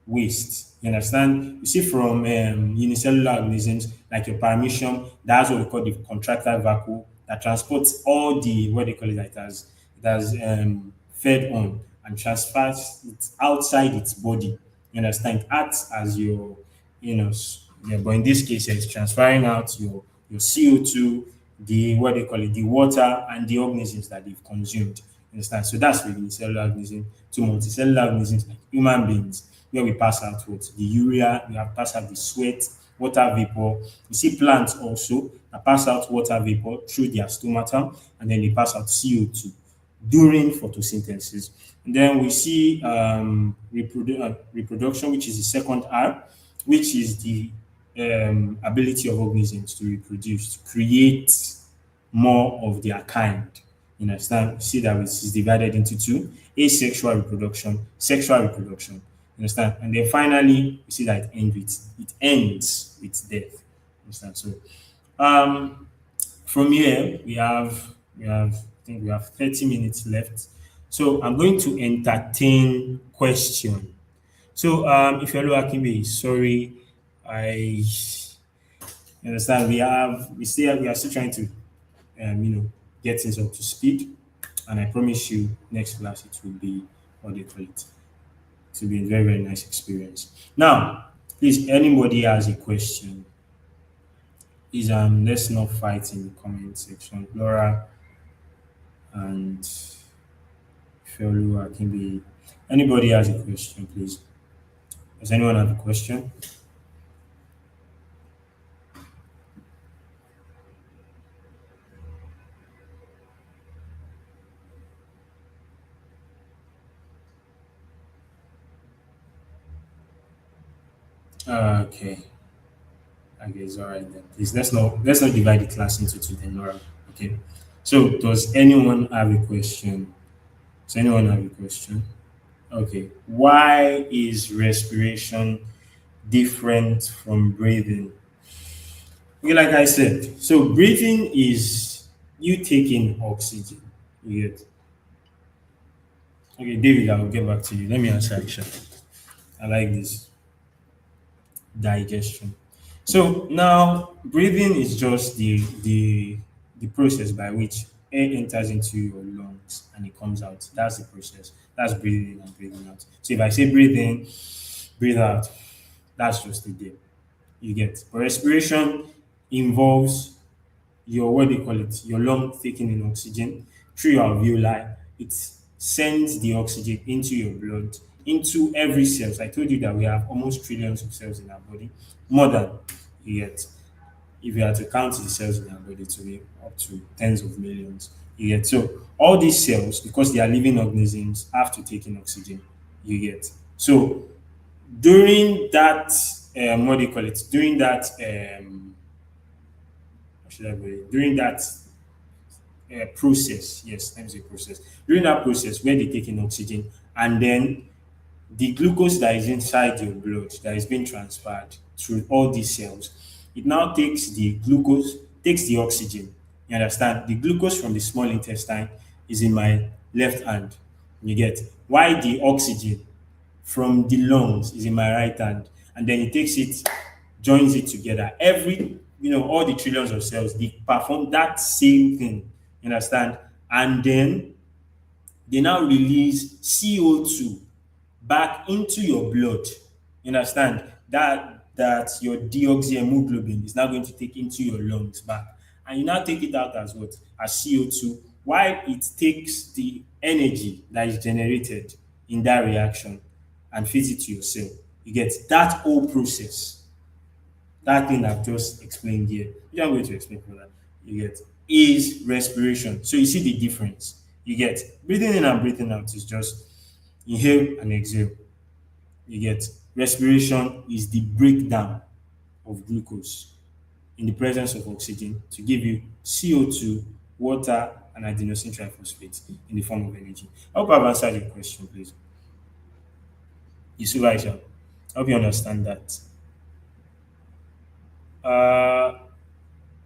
waste. You understand? You see, from unicellular organisms like your paramecium, that's what we call the contractile vacuole that transports all the what they call it, that has fed on and transfers it outside its body. You understand? It acts as your, yeah, but in this case, it's transferring out your CO2, the what they call it, the water and the organisms that they've consumed. You understand? So that's for unicellular organism. To multicellular organisms like human beings, where we pass out what the urea, we have pass out the sweat, water vapor. You see plants also that pass out water vapor through their stomata, and then they pass out CO2 during photosynthesis. And then we see reproduction, which is the second R, which is the ability of organisms to reproduce, to create more of their kind. You understand? See that it is divided into two: asexual reproduction, sexual reproduction. You understand? And then finally, you see that it ends with death. You understand? So from here we have I think we have 30 minutes left. So I'm going to entertain question. So if you're Akimbe, sorry, I understand we are still trying to get things up to speed, and I promise you next class it will be what they call it. It will be a very, very nice experience. Now, please, anybody has a question, please let's not fight in the comment section. Laura and Feolu can be anybody has a question, please. Does anyone have a question? Okay. Okay, it's all right then. Please let's not divide the class into two then, Laura. Okay. So does anyone have a question? Does anyone have a question? Okay. Why is respiration different from breathing? Okay, like I said, so breathing is you taking oxygen. You get. Okay, David, I'll get back to you. Let me answer Aisha. I like this digestion. So now breathing is just the process by which air enters into your lungs and it comes out. That's the process. That's breathing in and breathing out. So if I say breathe in, breathe out, that's just it there. You get. But respiration involves your what do you call it? Your lung taking in oxygen through your alveoli. It sends the oxygen into your blood, into every cells. I told you that we have almost trillions of cells in our body, more than yet. If you had to count the cells in our body to be up to tens of millions, you get. So all these cells, because they are living organisms, have to take in oxygen. You get. So during that, what do you call it? During that, what should I say? During that process, yes, let me say process. During that process, where they take in oxygen, and then the glucose that is inside your blood that is being transferred through all these cells, it now takes the glucose, takes the oxygen. You understand? The glucose from the small intestine is in my left hand. You get why the oxygen from the lungs is in my right hand, and then it takes it, joins it together. All the trillions of cells, they perform that same thing. You understand? And then they now release CO2 back into your blood. You understand? That your deoxyhemoglobin is now going to take into your lungs back. And you now take it out as what? As CO2, while it takes the energy that is generated in that reaction and feeds it to your cell. You get that whole process, that thing I've just explained here, which I'm going to explain further, you get, is respiration. So you see the difference. You get breathing in and breathing out is just inhale and exhale. You get respiration is the breakdown of glucose in the presence of oxygen to give you CO2, water, and adenosine triphosphate in the form of energy. I hope I've answered your question, please. Yusuf Aisha. I hope you understand that. Uh,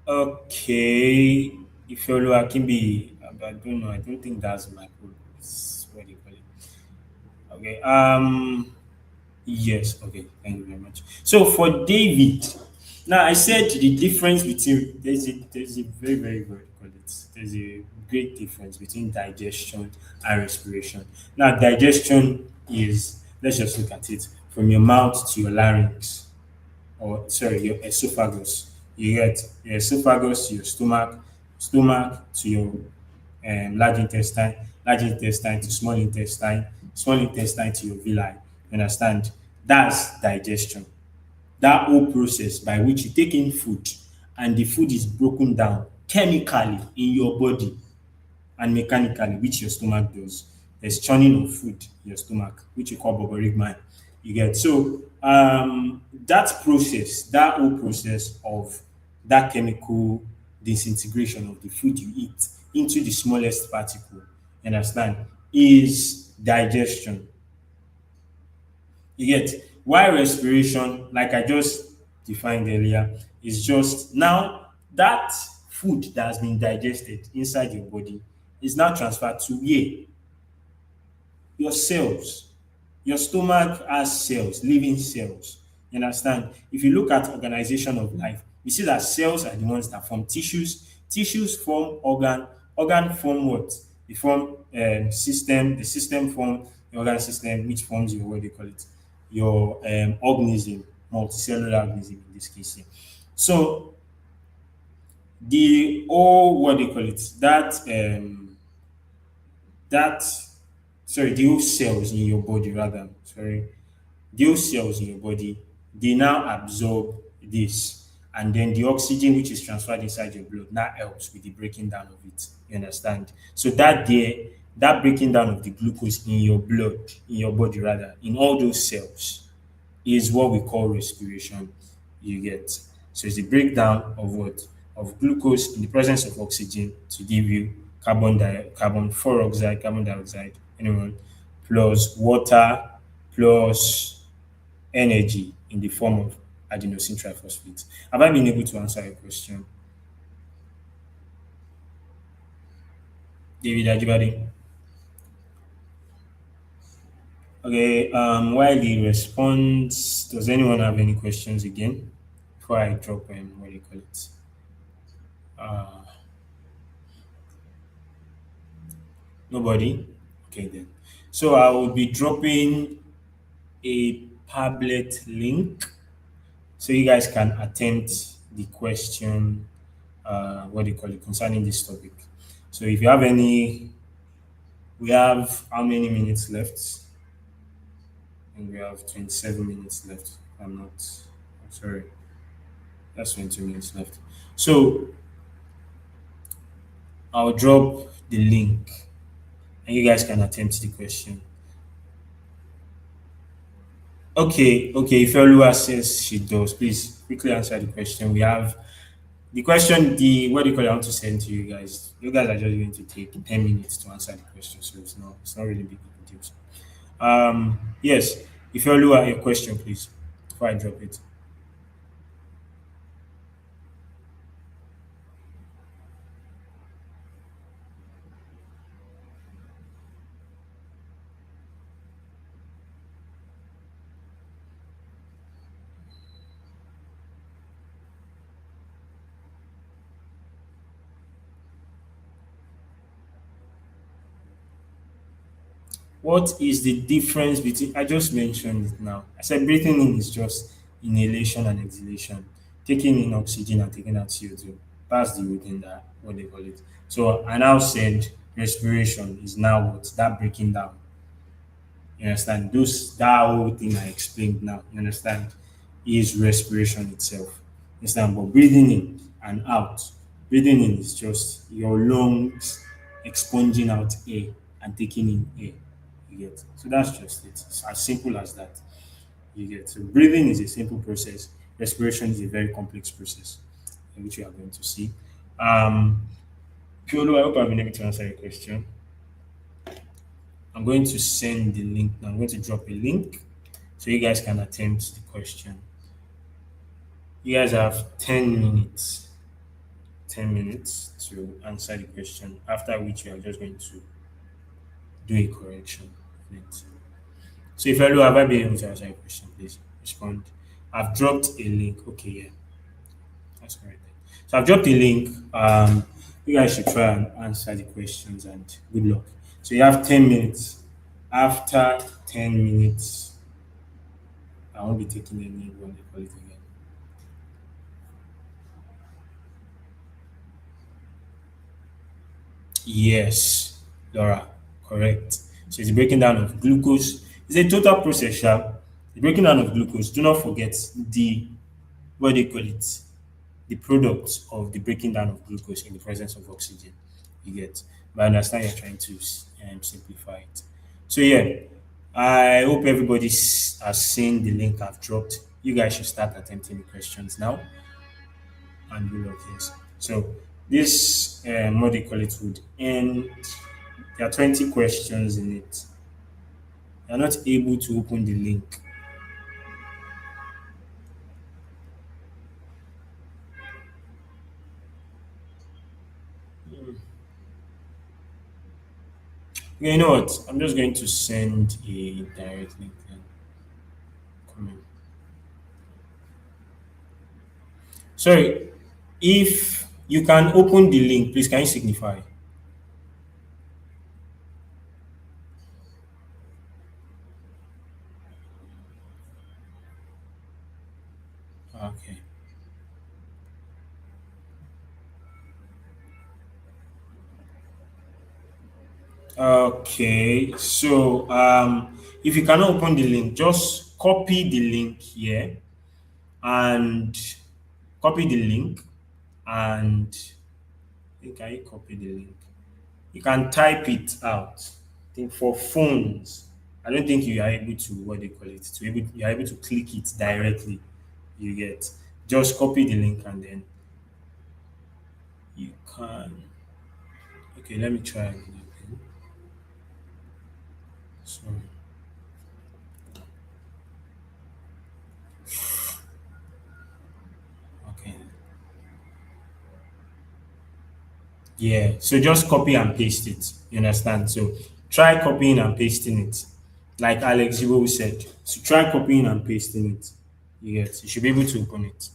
okay. Ifeolu Akimbi, I don't know. I don't think that's my group. It's what do you call it? Okay. Yes. Okay. Thank you very much. So for David, now I said the difference between there's a very very call it there's a great difference between digestion and respiration. Now digestion is, let's just look at it from your mouth to your larynx, or sorry, your esophagus. You get your esophagus to your stomach, stomach to your large intestine to small intestine to your villi. You understand? That's digestion. That whole process by which you take in food and the food is broken down chemically in your body and mechanically, which your stomach does. There's churning of food in your stomach, which you call boborigma. You get so that whole process of that chemical disintegration of the food you eat into the smallest particle, you understand, is digestion. You get why respiration, like I just defined earlier, is just now that food that has been digested inside your body is now transferred to where? Your cells. Your stomach has cells, living cells. You understand? If you look at organization of life, you see that cells are the ones that form tissues. Tissues form organ. Organ form what? They form system. The system form the organ system, which forms your, what do you call it? Your organism, multicellular organism in this case. Here. So the whole, what do you call it? That sorry, those cells in your body rather, sorry, those cells in your body, they now absorb this, and then the oxygen which is transferred inside your blood now helps with the breaking down of it. You understand? So that breaking down of the glucose in your blood, in your body rather, in all those cells, is what we call respiration. You get, so it's the breakdown of what? Of glucose in the presence of oxygen to give you carbon dioxide, carbon dioxide, anyone, plus water, plus energy in the form of adenosine triphosphate. Have I been able to answer your question, David Ajibade? Okay, while he responds, does anyone have any questions again before I drop what do you call it? Uh, Nobody? Okay, then. So I will be dropping a Padlet link so you guys can attempt the question, what do you call it, concerning this topic. So if you have any, we have how many minutes left? And we have 27 minutes left. I'm sorry, that's 20 minutes left. So I'll drop the link and you guys can attempt the question. Okay. If Olua says she does, please quickly answer the question. We have the question, the what do you call it, I want to send to you guys. You guys are just going to take 10 minutes to answer the question, so it's not really big of a deal. Yes, if Olua, your question, please, before I drop it. What is the difference between? I just mentioned it now. I said breathing in is just inhalation and exhalation, taking in oxygen and taking out CO2. That's the within that what they call it. So I now said respiration is now what that breaking down. You understand? Those that whole thing I explained now. You understand? Is respiration itself. You understand? But breathing in and out. Breathing in is just your lungs expunging out air and taking in air. You get, so that's just it. It's as simple as that. You get, so breathing is a simple process. Respiration is a very complex process, which we are going to see. Piolo, I hope I've been able to answer your question. I'm going to send the link now. I'm going to drop a link so you guys can attempt the question. You guys have 10 minutes, 10 minutes to answer the question, after which we are just going to do a correction on it. So if hello, have I been able to answer your question? Please respond. I've dropped a link. Okay, yeah, that's correct. So I've dropped a link. You guys should try and answer the questions and good luck. So you have 10 minutes. After 10 minutes, I won't be taking any what they call it again. Yes, Laura, correct. So it's the breaking down of glucose. It's a total process, sha. The breaking down of glucose. Do not forget the what they call it, the product of the breaking down of glucose in the presence of oxygen. You get, but I understand you're trying to simplify it. So yeah, I hope everybody has seen the link I've dropped. You guys should start attempting the questions now and good luck. Yes. So this what they call it would end. There are 20 questions in it. You're not able to open the link. Okay, you know what? I'm just going to send a direct link then. Comment. Sorry, if you can open the link, please can you signify? Okay. Okay. So if you cannot open the link, just copy the link here and copy the link and can you copy the link? You can type it out. I think for phones, I don't think you are able to what they call it. You are able to click it directly. You get, just copy the link and then you can. Okay, let me try again. So okay, yeah. So just copy and paste it. You understand? So try copying and pasting it, like Alex Zibo said. So try copying and pasting it. You get. You should be able to open it.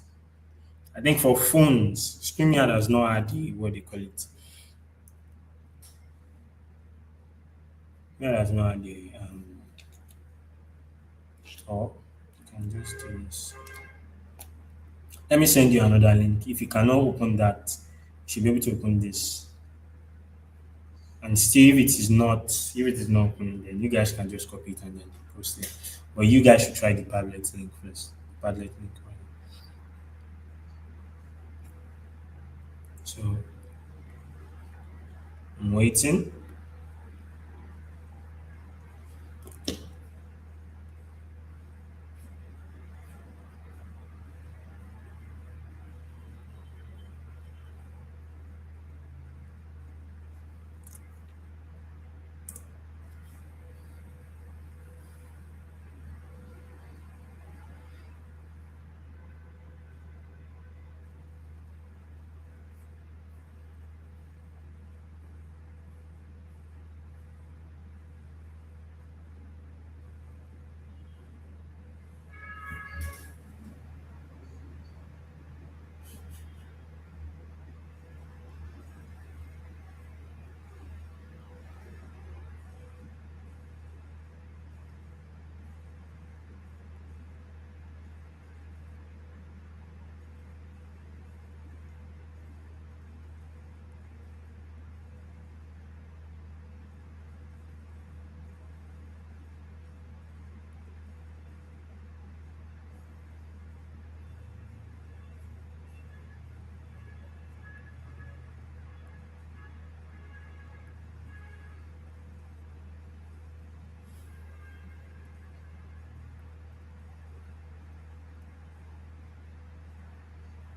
I think for phones, StreamYard does not add the what they call it. Yeah, that's not the stop. You can just do this. Let me send you another link. If you cannot open that, you should be able to open this. And still, if it is not opening, then you guys can just copy it and then post it. But you guys should try the Padlet link first. Padlet link. Right? So I'm waiting.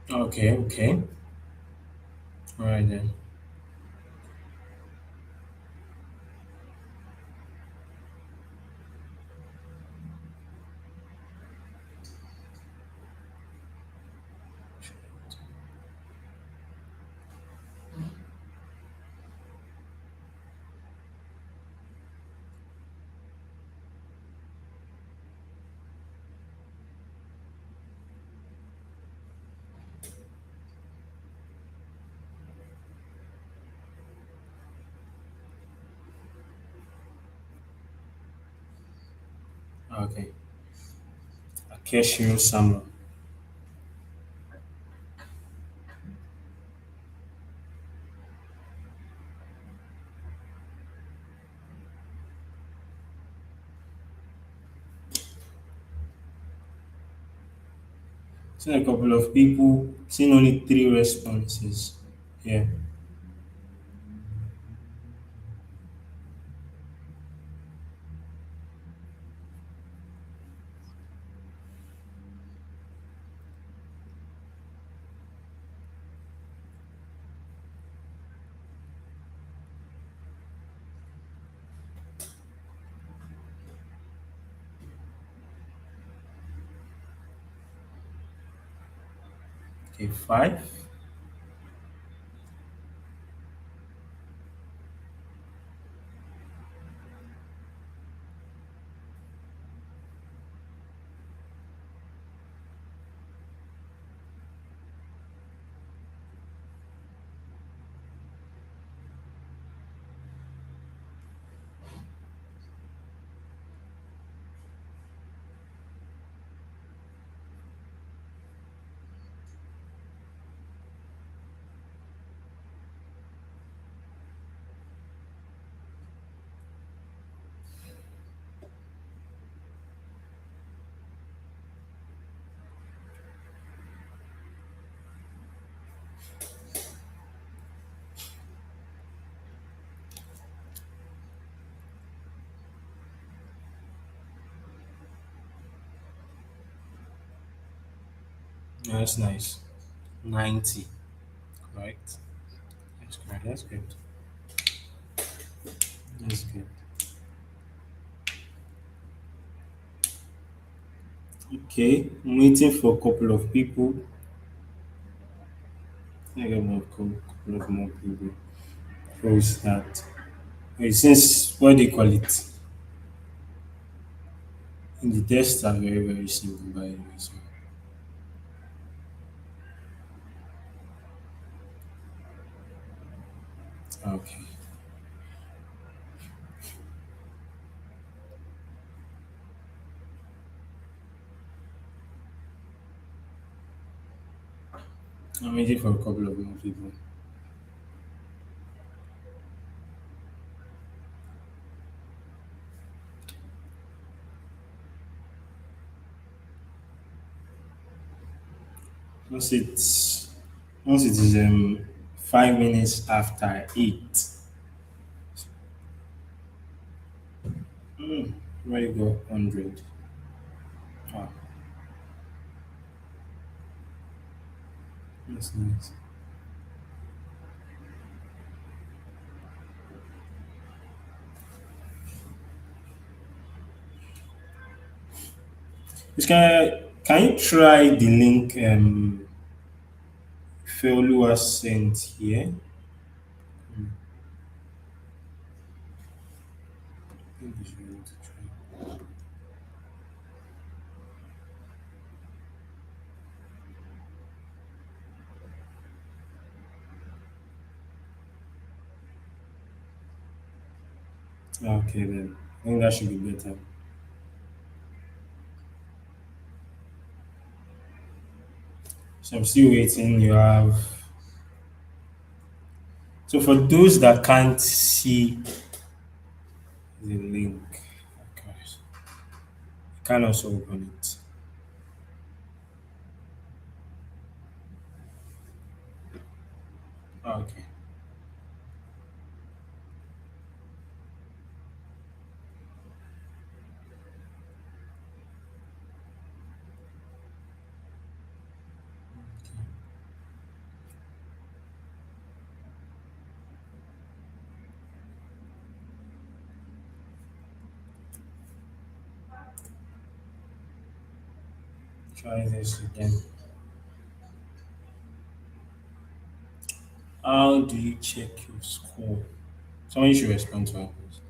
Okay, okay. All right then. Okay. Akeshio Samuel. Seen a couple of people, seen only three responses. Yeah. Okay, five. That's nice. 90. Right. That's good. That's good. That's good. Okay. I'm waiting for a couple of people. I got more couple of more people. Before we start. Since what they call it? In the tests are very, very simple by the way. So okay. I'm waiting for a couple of more people. Once it's once it is 5 minutes after 8. Where you go 100. Wow, that's nice. Can you try the link Feolu has sent here? I think you should be able to try. Okay then. I think that should be better. So I'm still waiting. You have so for those that can't see the link, okay, you can also open it. Okay. Try this again. How do you check your score? Someone should respond to her. Please.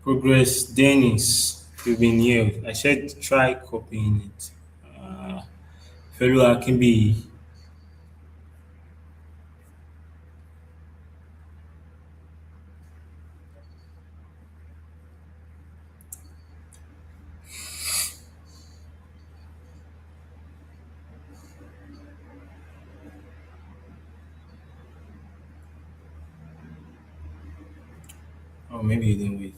Progress Dennis, you've been here. I said try copying it. Fellow Akimbi, Or maybe you didn't wait.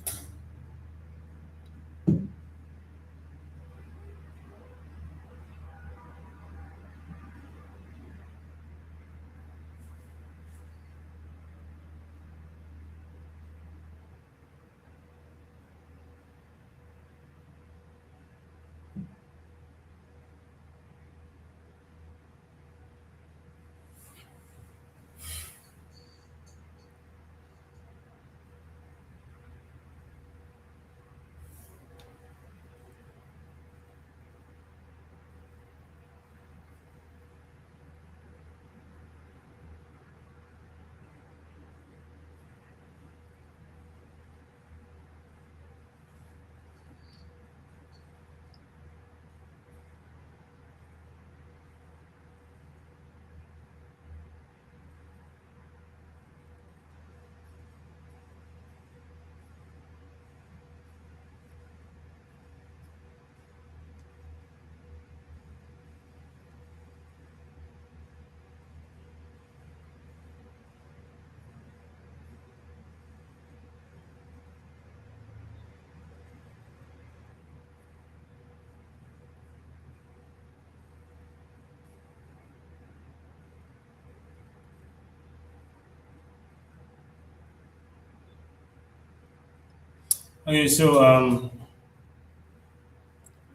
Okay, so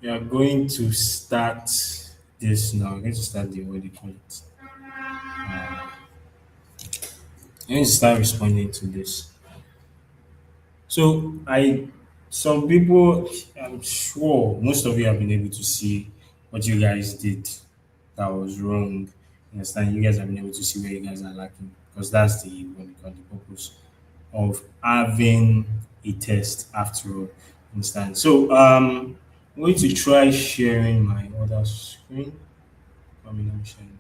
we are going to start this now. We're going to start the what do you call it? We're going to start responding to this. So some people, I'm sure most of you have been able to see what you guys did that was wrong. You understand? You guys have been able to see where you guys are lacking because that's the what we call the purpose of having a test after all. Understand? So I'm going to try sharing my other screen. I mean, I'm sharing.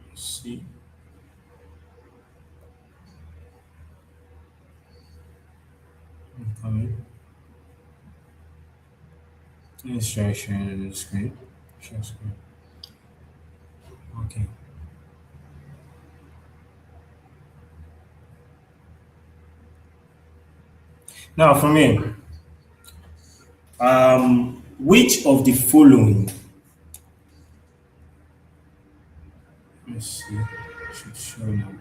Let's see. I'm coming. Let's try sharing the screen. Share screen. Okay. Now for me, which of the following? Let's see. Should show now.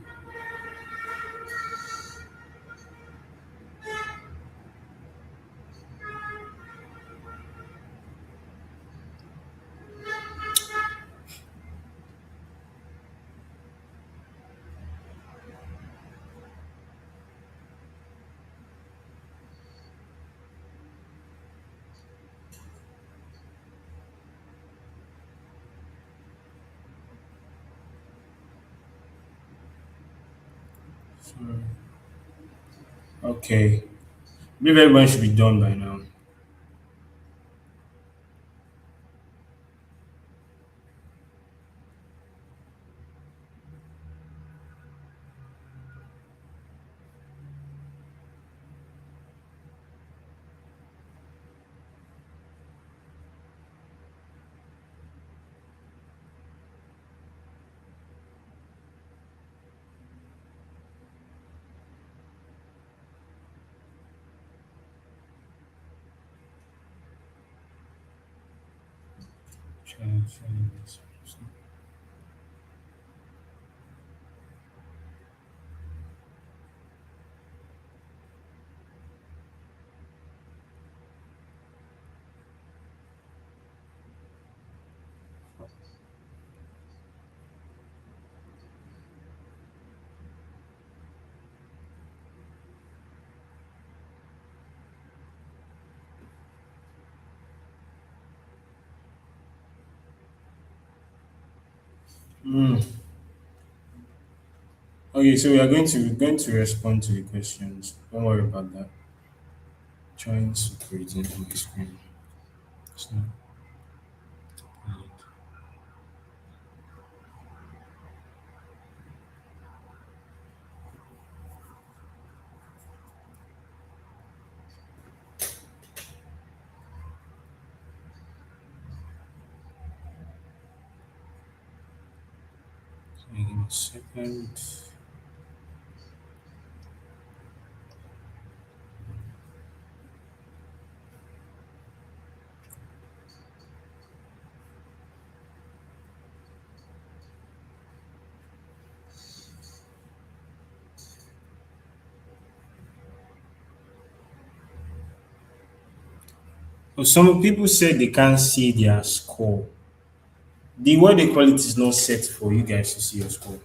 Sorry. Okay. I believe everyone should be done by now. Sharing this. Mm. Okay, so we are going to respond to the questions. Don't worry about that. Trying to present my screen. It's not right. So give me a second. Some people said they can't see their score. The what they call it is not set for you guys to see your score.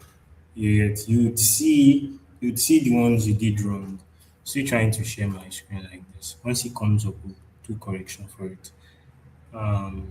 Yet you'd see the ones you did wrong. Still trying to share my screen like this. Once it comes up, we'll do correction for it. Um,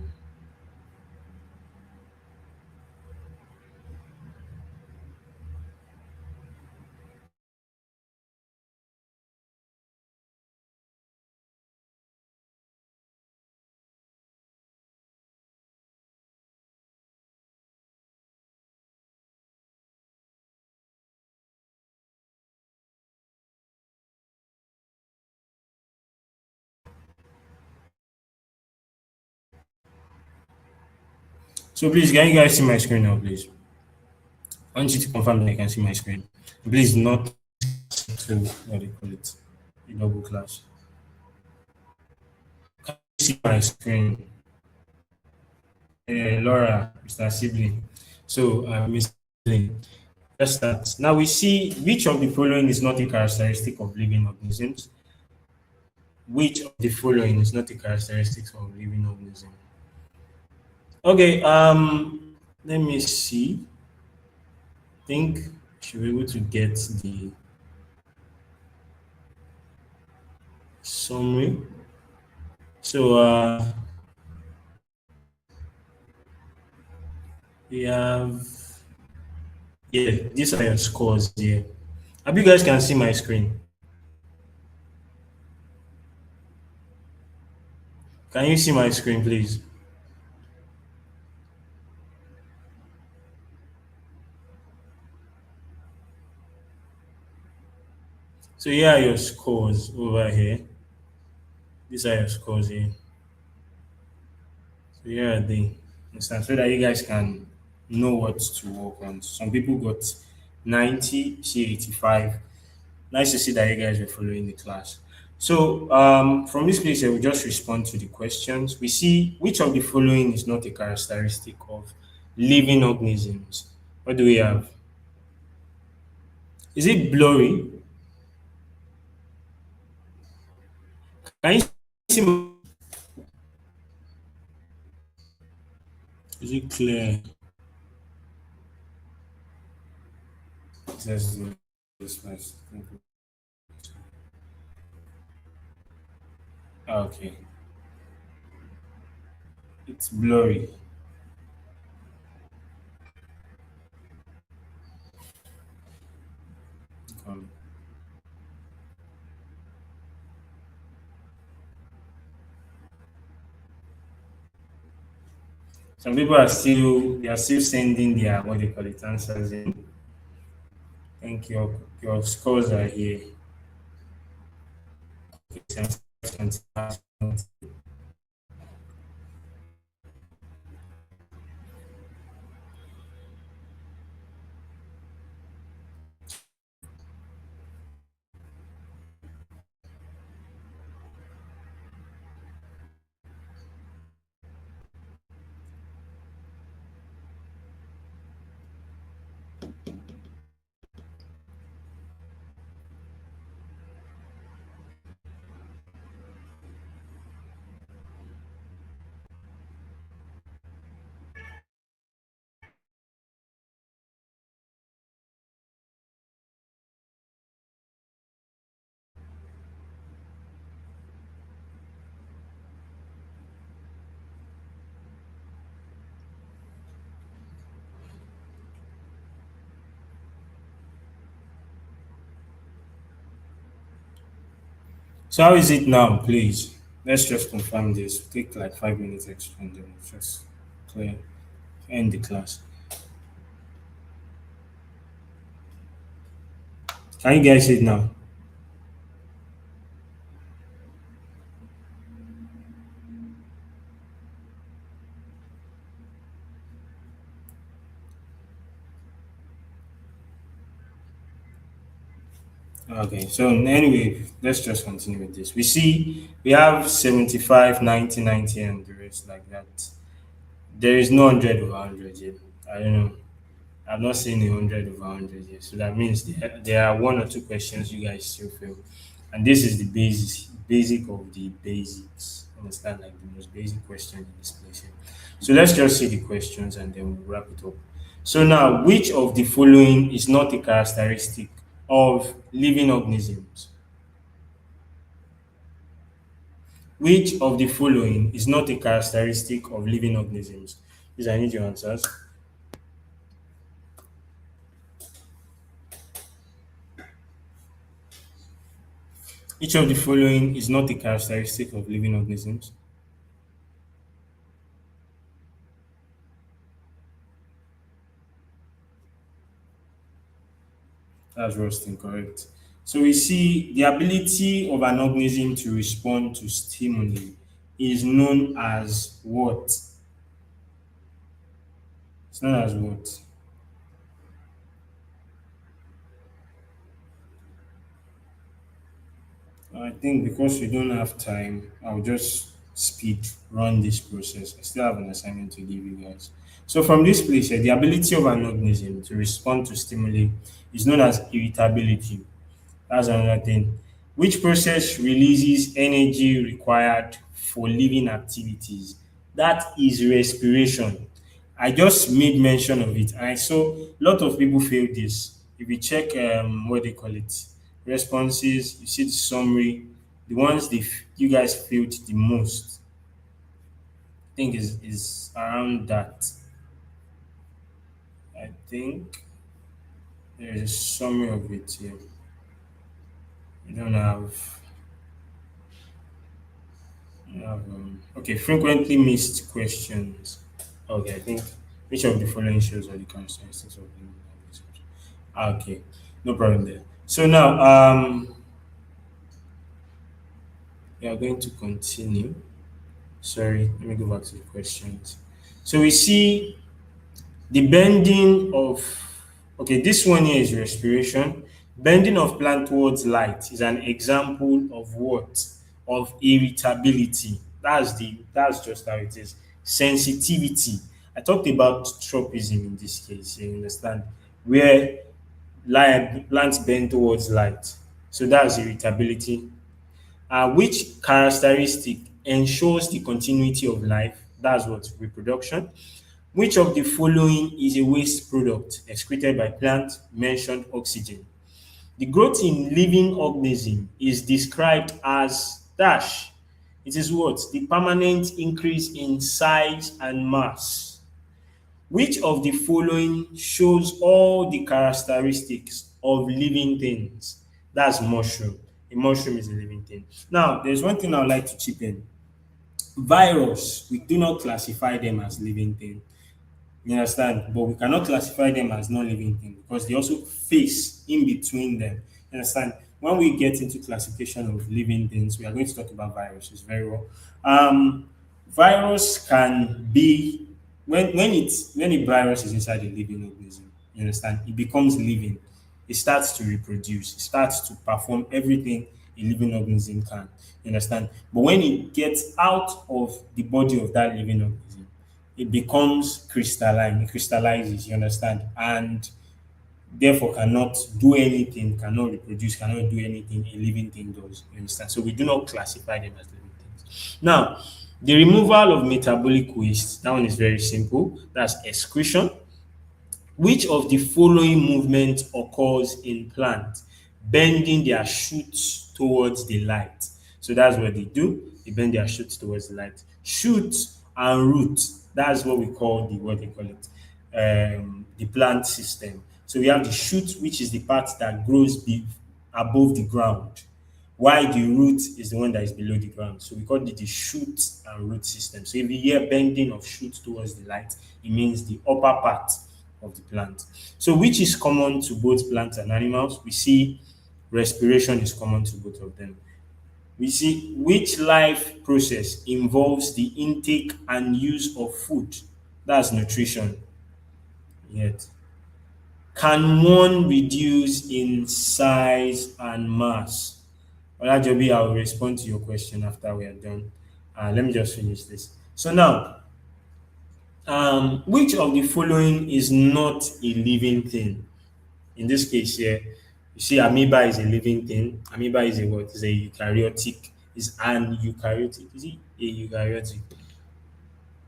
so please, can you guys see my screen now, please? I want you to confirm that I can see my screen. Please not to what do you call it? The double class. See my screen. Laura, Mr. Sibling. So, Mr. Sibling, let's start. Now we see which of the following is not a characteristic of living organisms. Which of the following is not a characteristic of living organism? Okay, let me see. Think should be able to get the summary. So we have, yeah, these are your scores here. I hope you guys can see my screen. Can you see my screen, please? So here are your scores over here. These are your scores here. So here are they. Understand? So that you guys can know what to work on. Some people got 90, see 85. Nice to see that you guys are following the class. So from this place, I will just respond to the questions. We see which of the following is not a characteristic of living organisms. What do we have? Is it blurry? Can you see? Is it clear? Let's do this first. Okay, it's blurry. Um, some people are still sending their what they call it answers in. Thank you. Your scores are here. So how is it now, please? Let's just confirm this. Take like 5 minutes extra and then we'll just clear end the class. Can you guys see it now? Okay, so anyway, let's just continue with this. We have 75, 90, 90, and the rest like that. There is no 100 over 100 yet. I don't know. I've not seen a 100 over 100 yet. So that means there are one or two questions you guys still fail. And this is the basic of the basics. Understand, like the most basic question in this place here. So let's just see the questions and then we'll wrap it up. So now, which of the following is not a characteristic of living organisms? Which of the following is not a characteristic of living organisms? Please, I need your answers. Each of the following is not a characteristic of living organisms. That's roasting, correct. So we see the ability of an organism to respond to stimuli is known as what? It's known as what? I think because we don't have time, I'll just speed run this process. I still have an assignment to give you guys. So from this place here, the ability of an organism to respond to stimuli is known as irritability. That's another thing. Which process releases energy required for living activities? That is respiration. I just made mention of it, and I saw a lot of people fail this. If you check what they call it, responses, you see the summary, the ones you guys failed the most, I think is around that. I think there is a summary of it here. We don't have okay, frequently missed questions. Okay, I think which of the following shows are the characteristics of human organisms? Okay, no problem there. So now, we are going to continue. Sorry, let me go back to the questions. So we see the bending of, okay, this one here is respiration. Bending of plant towards light is an example of what? Of irritability. That's just how it is. Sensitivity. I talked about tropism in this case, you understand, where plants bend towards light. So that's irritability. Which characteristic ensures the continuity of life? That's what? Reproduction. Which of the following is a waste product excreted by plant? Mentioned oxygen. The growth in living organism is described as dash. It is what? The permanent increase in size and mass. Which of the following shows all the characteristics of living things? That's mushroom. A mushroom is a living thing. Now, there's one thing I would like to chip in. Virus, we do not classify them as living things. You understand? But we cannot classify them as non-living things because they also face in between them. You understand? When we get into classification of living things, we are going to talk about viruses very well. Virus can be when a virus is inside a living organism, you understand, it becomes living. It starts to reproduce, it starts to perform everything a living organism can. You understand? But when it gets out of the body of that living organism, it becomes crystalline, it crystallizes, you understand, and therefore cannot do anything, cannot reproduce, cannot do anything a living thing does. You understand? So we do not classify them as living things. Now, the removal of metabolic waste, that one is very simple. That's excretion. Which of the following movement occurs in plants? Bending their shoots towards the light. So that's what they do. They bend their shoots towards the light. Shoots and roots. That's what we call what they call it, the plant system. So we have the shoot, which is the part that grows above the ground, while the root is the one that is below the ground. So we call it the shoot and root system. So if you hear bending of shoot towards the light, it means the upper part of the plant. So which is common to both plants and animals? We see respiration is common to both of them. We see which life process involves the intake and use of food. That's nutrition. Yet, can one reduce in size and mass? Olajobi, I will respond to your question after we are done. Let me just finish this. So now, which of the following is not a living thing? In this case here, you see amoeba is a living thing. Amoeba is a what? Is a eukaryotic. is an eukaryotic. Is it a eukaryotic?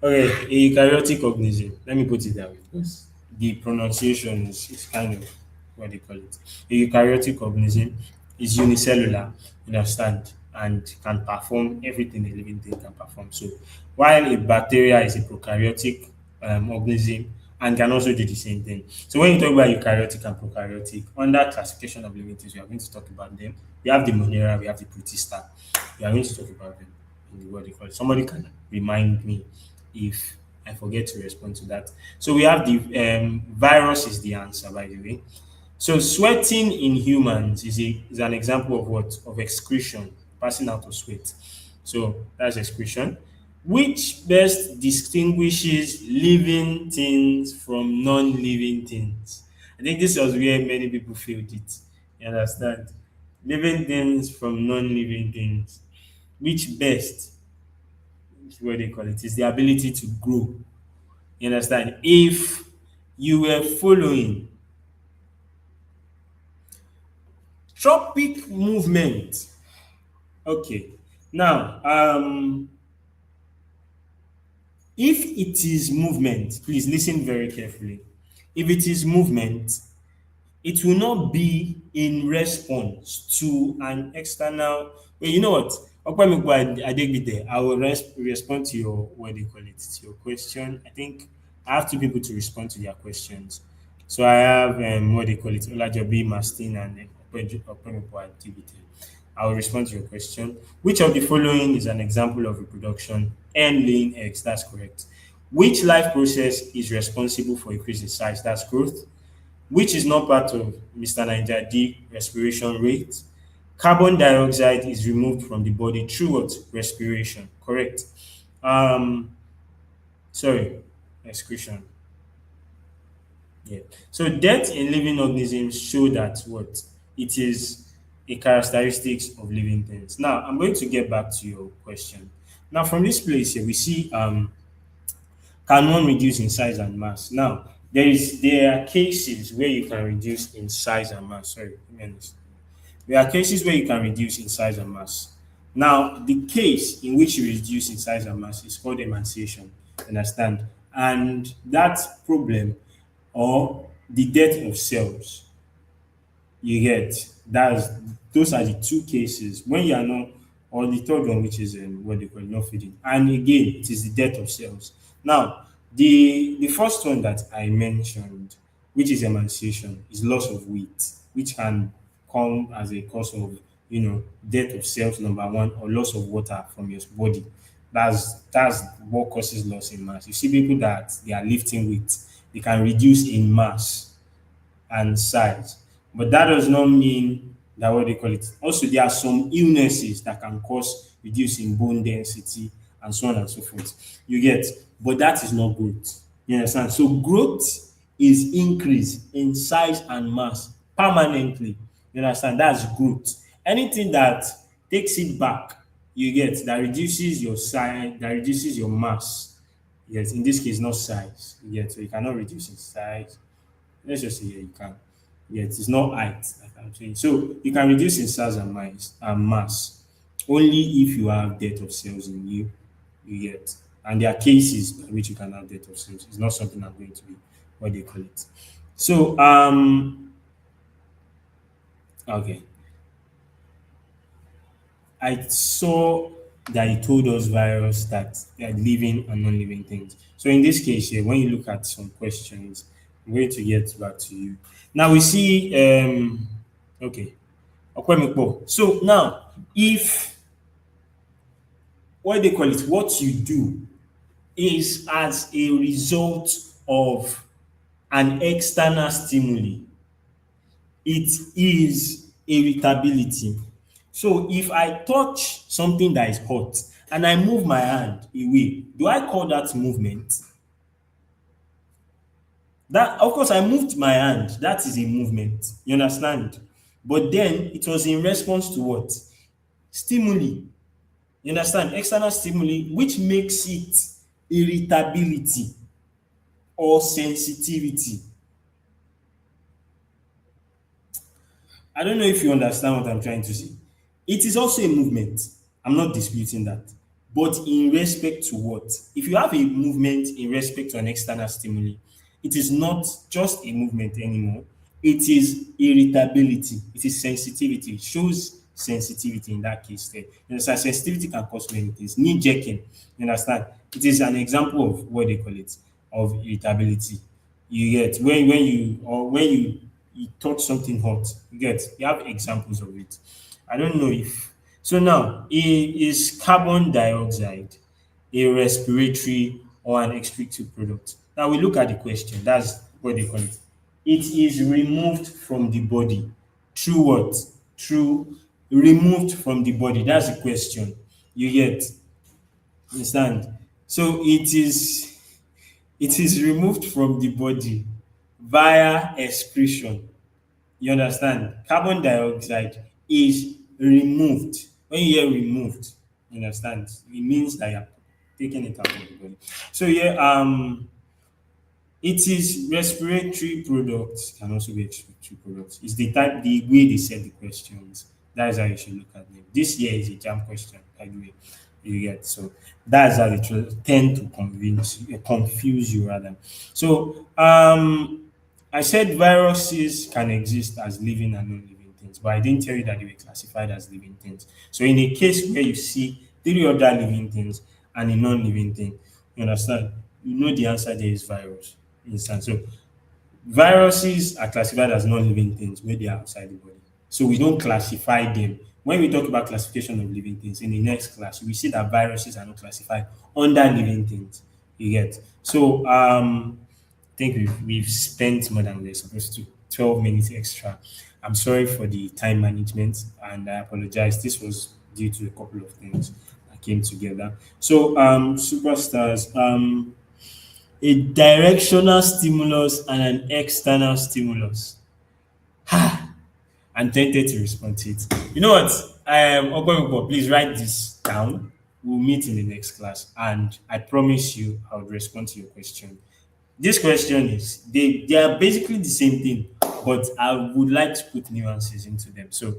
Okay, a eukaryotic organism. Let me put it that way because the pronunciation is kind of what they call it. A eukaryotic organism is unicellular, you understand, and can perform everything a living thing can perform. So, while a bacteria is a prokaryotic organism and can also do the same thing. So, when you talk about eukaryotic and prokaryotic, under classification of living things, we are going to talk about them. We have the Monera, we have the Protista. We are going to talk about them in the what they call it. Somebody can remind me if I forget to respond to that. So we have the virus is the answer, by the way. So sweating in humans is an example of what? Of excretion, passing out of sweat. So that's excretion. Which best distinguishes living things from non-living things? I think this was where many people failed it. You understand? Living things from non-living things. Which best, is what they call it, is the ability to grow. You understand? If you were following tropic movement, okay. Now, if it is movement, please listen very carefully. If it is movement, it will not be in response to an external. Well, you know what? Okpemikpo Adegbite, I will respond to your what do you call it? To your question. I think I have two people to respond to their questions. So I have what do you call it? Olajobi Mastin and Okpemikpo Adegbite. I will respond to your question. Which of the following is an example of reproduction and laying eggs? That's correct. Which life process is responsible for increasing size? That's growth. Which is not part of Mr. Niger D respiration rate. Carbon dioxide is removed from the body through what? Respiration. Correct. Um, sorry, excretion. Yeah. So death in living organisms show that what? It is a characteristics of living things. Now I'm going to get back to your question. Now from this place here, we see can one reduce in size and mass? Now, there are cases where you can reduce in size and mass. Sorry, let me understand. There are cases where you can reduce in size and mass. Now, the case in which you reduce in size and mass is called emaciation. Understand? And that problem or the death of cells you get that's those are the two cases when you are not, or the third one, which is what they call not feeding. And again, it is the death of cells. Now, the first one that I mentioned, which is emaciation, is loss of weight, which can come as a cause of death of cells, number one, or loss of water from your body. That's what causes loss in mass. You see people that they are lifting weight, they can reduce in mass and size. But that does not mean that what they call it. Also, there are some illnesses that can cause reducing bone density and so on and so forth. You get, but that is not growth. You understand? So growth is increase in size and mass permanently. You understand? That's growth. Anything that takes it back, you get that reduces your size, that reduces your mass. Yes, in this case, not size. You get, so you cannot reduce in size. Let's just say yeah, you can. Yeah, it is not height like I'm saying. So you can reduce in size and mass only if you have death of cells in you. You get, and there are cases by which you can have death of cells. It's not something I'm going to be what they call it. So okay, I saw that you told us virus that they are living and non-living things. So in this case here, when you look at some questions, I'm going to get back to you. Now we see okay, Okwemikpo. So now if what they call it, what you do is as a result of an external stimuli, it is irritability. So if I touch something that is hot and I move my hand away, do I call that movement? That of course I moved my hand. That is a movement. You understand? But then it was in response to what? Stimuli. You understand? External stimuli, which makes it irritability or sensitivity. I don't know if you understand what I'm trying to say. It is also a movement. I'm not disputing that. But in respect to what? If you have a movement in respect to an external stimuli, it is not just a movement anymore. It is irritability. It is sensitivity. It shows sensitivity in that case there. You understand? Sensitivity can cause many things. Knee jerking. You understand? It is an example of what they call it, of irritability. You get when you touch something hot. You have examples of it. I don't know if so now is carbon dioxide a respiratory or an excretive product? Now we look at the question. That's what they call it. It is removed from the body through what? Through removed from the body. That's the question. You get understand? So it is removed from the body via excretion. You understand? Carbon dioxide is removed. When you hear removed, you understand? It means that you're taking it out of the body. So yeah, it is respiratory products can also be respiratory products. It's the type, the way they set the questions. That is how you should look at them. This year is a jam question, by the way. You get so that's how they tend to confuse you rather. So I said viruses can exist as living and non-living things, but I didn't tell you that they were classified as living things. So in a case where you see three other living things and a non-living thing, you understand? You know the answer there is virus. You understand? So viruses are classified as non-living things where they are outside the body. So we don't classify them. When we talk about classification of living things in the next class, we see that viruses are not classified under living things. You get so I think we've spent more than we're supposed to, 12 minutes extra. I'm sorry for the time management and I apologize. This was due to a couple of things that came together. So superstars, a directional stimulus and an external stimulus. I'm tempted to respond to it. You know what? Ogbonobo, please write this down. We'll meet in the next class, and I promise you, I'll respond to your question. This question is they are basically the same thing, but I would like to put nuances into them. So,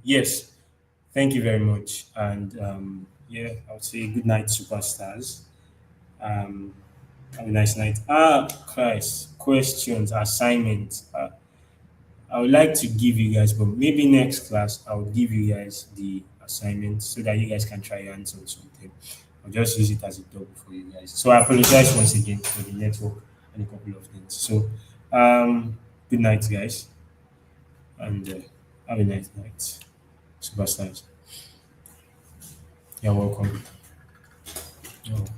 yes, thank you very much, and yeah, I would say good night, superstars. Um, have a nice night. Christ, questions, assignments. I would like to give you guys, but maybe next class I will give you guys the assignment so that you guys can try your hands on something. I'll just use it as a double for you guys. So I apologize once again for the network and a couple of things. So good night, guys, and have a nice night, superstars. You're welcome. You're welcome.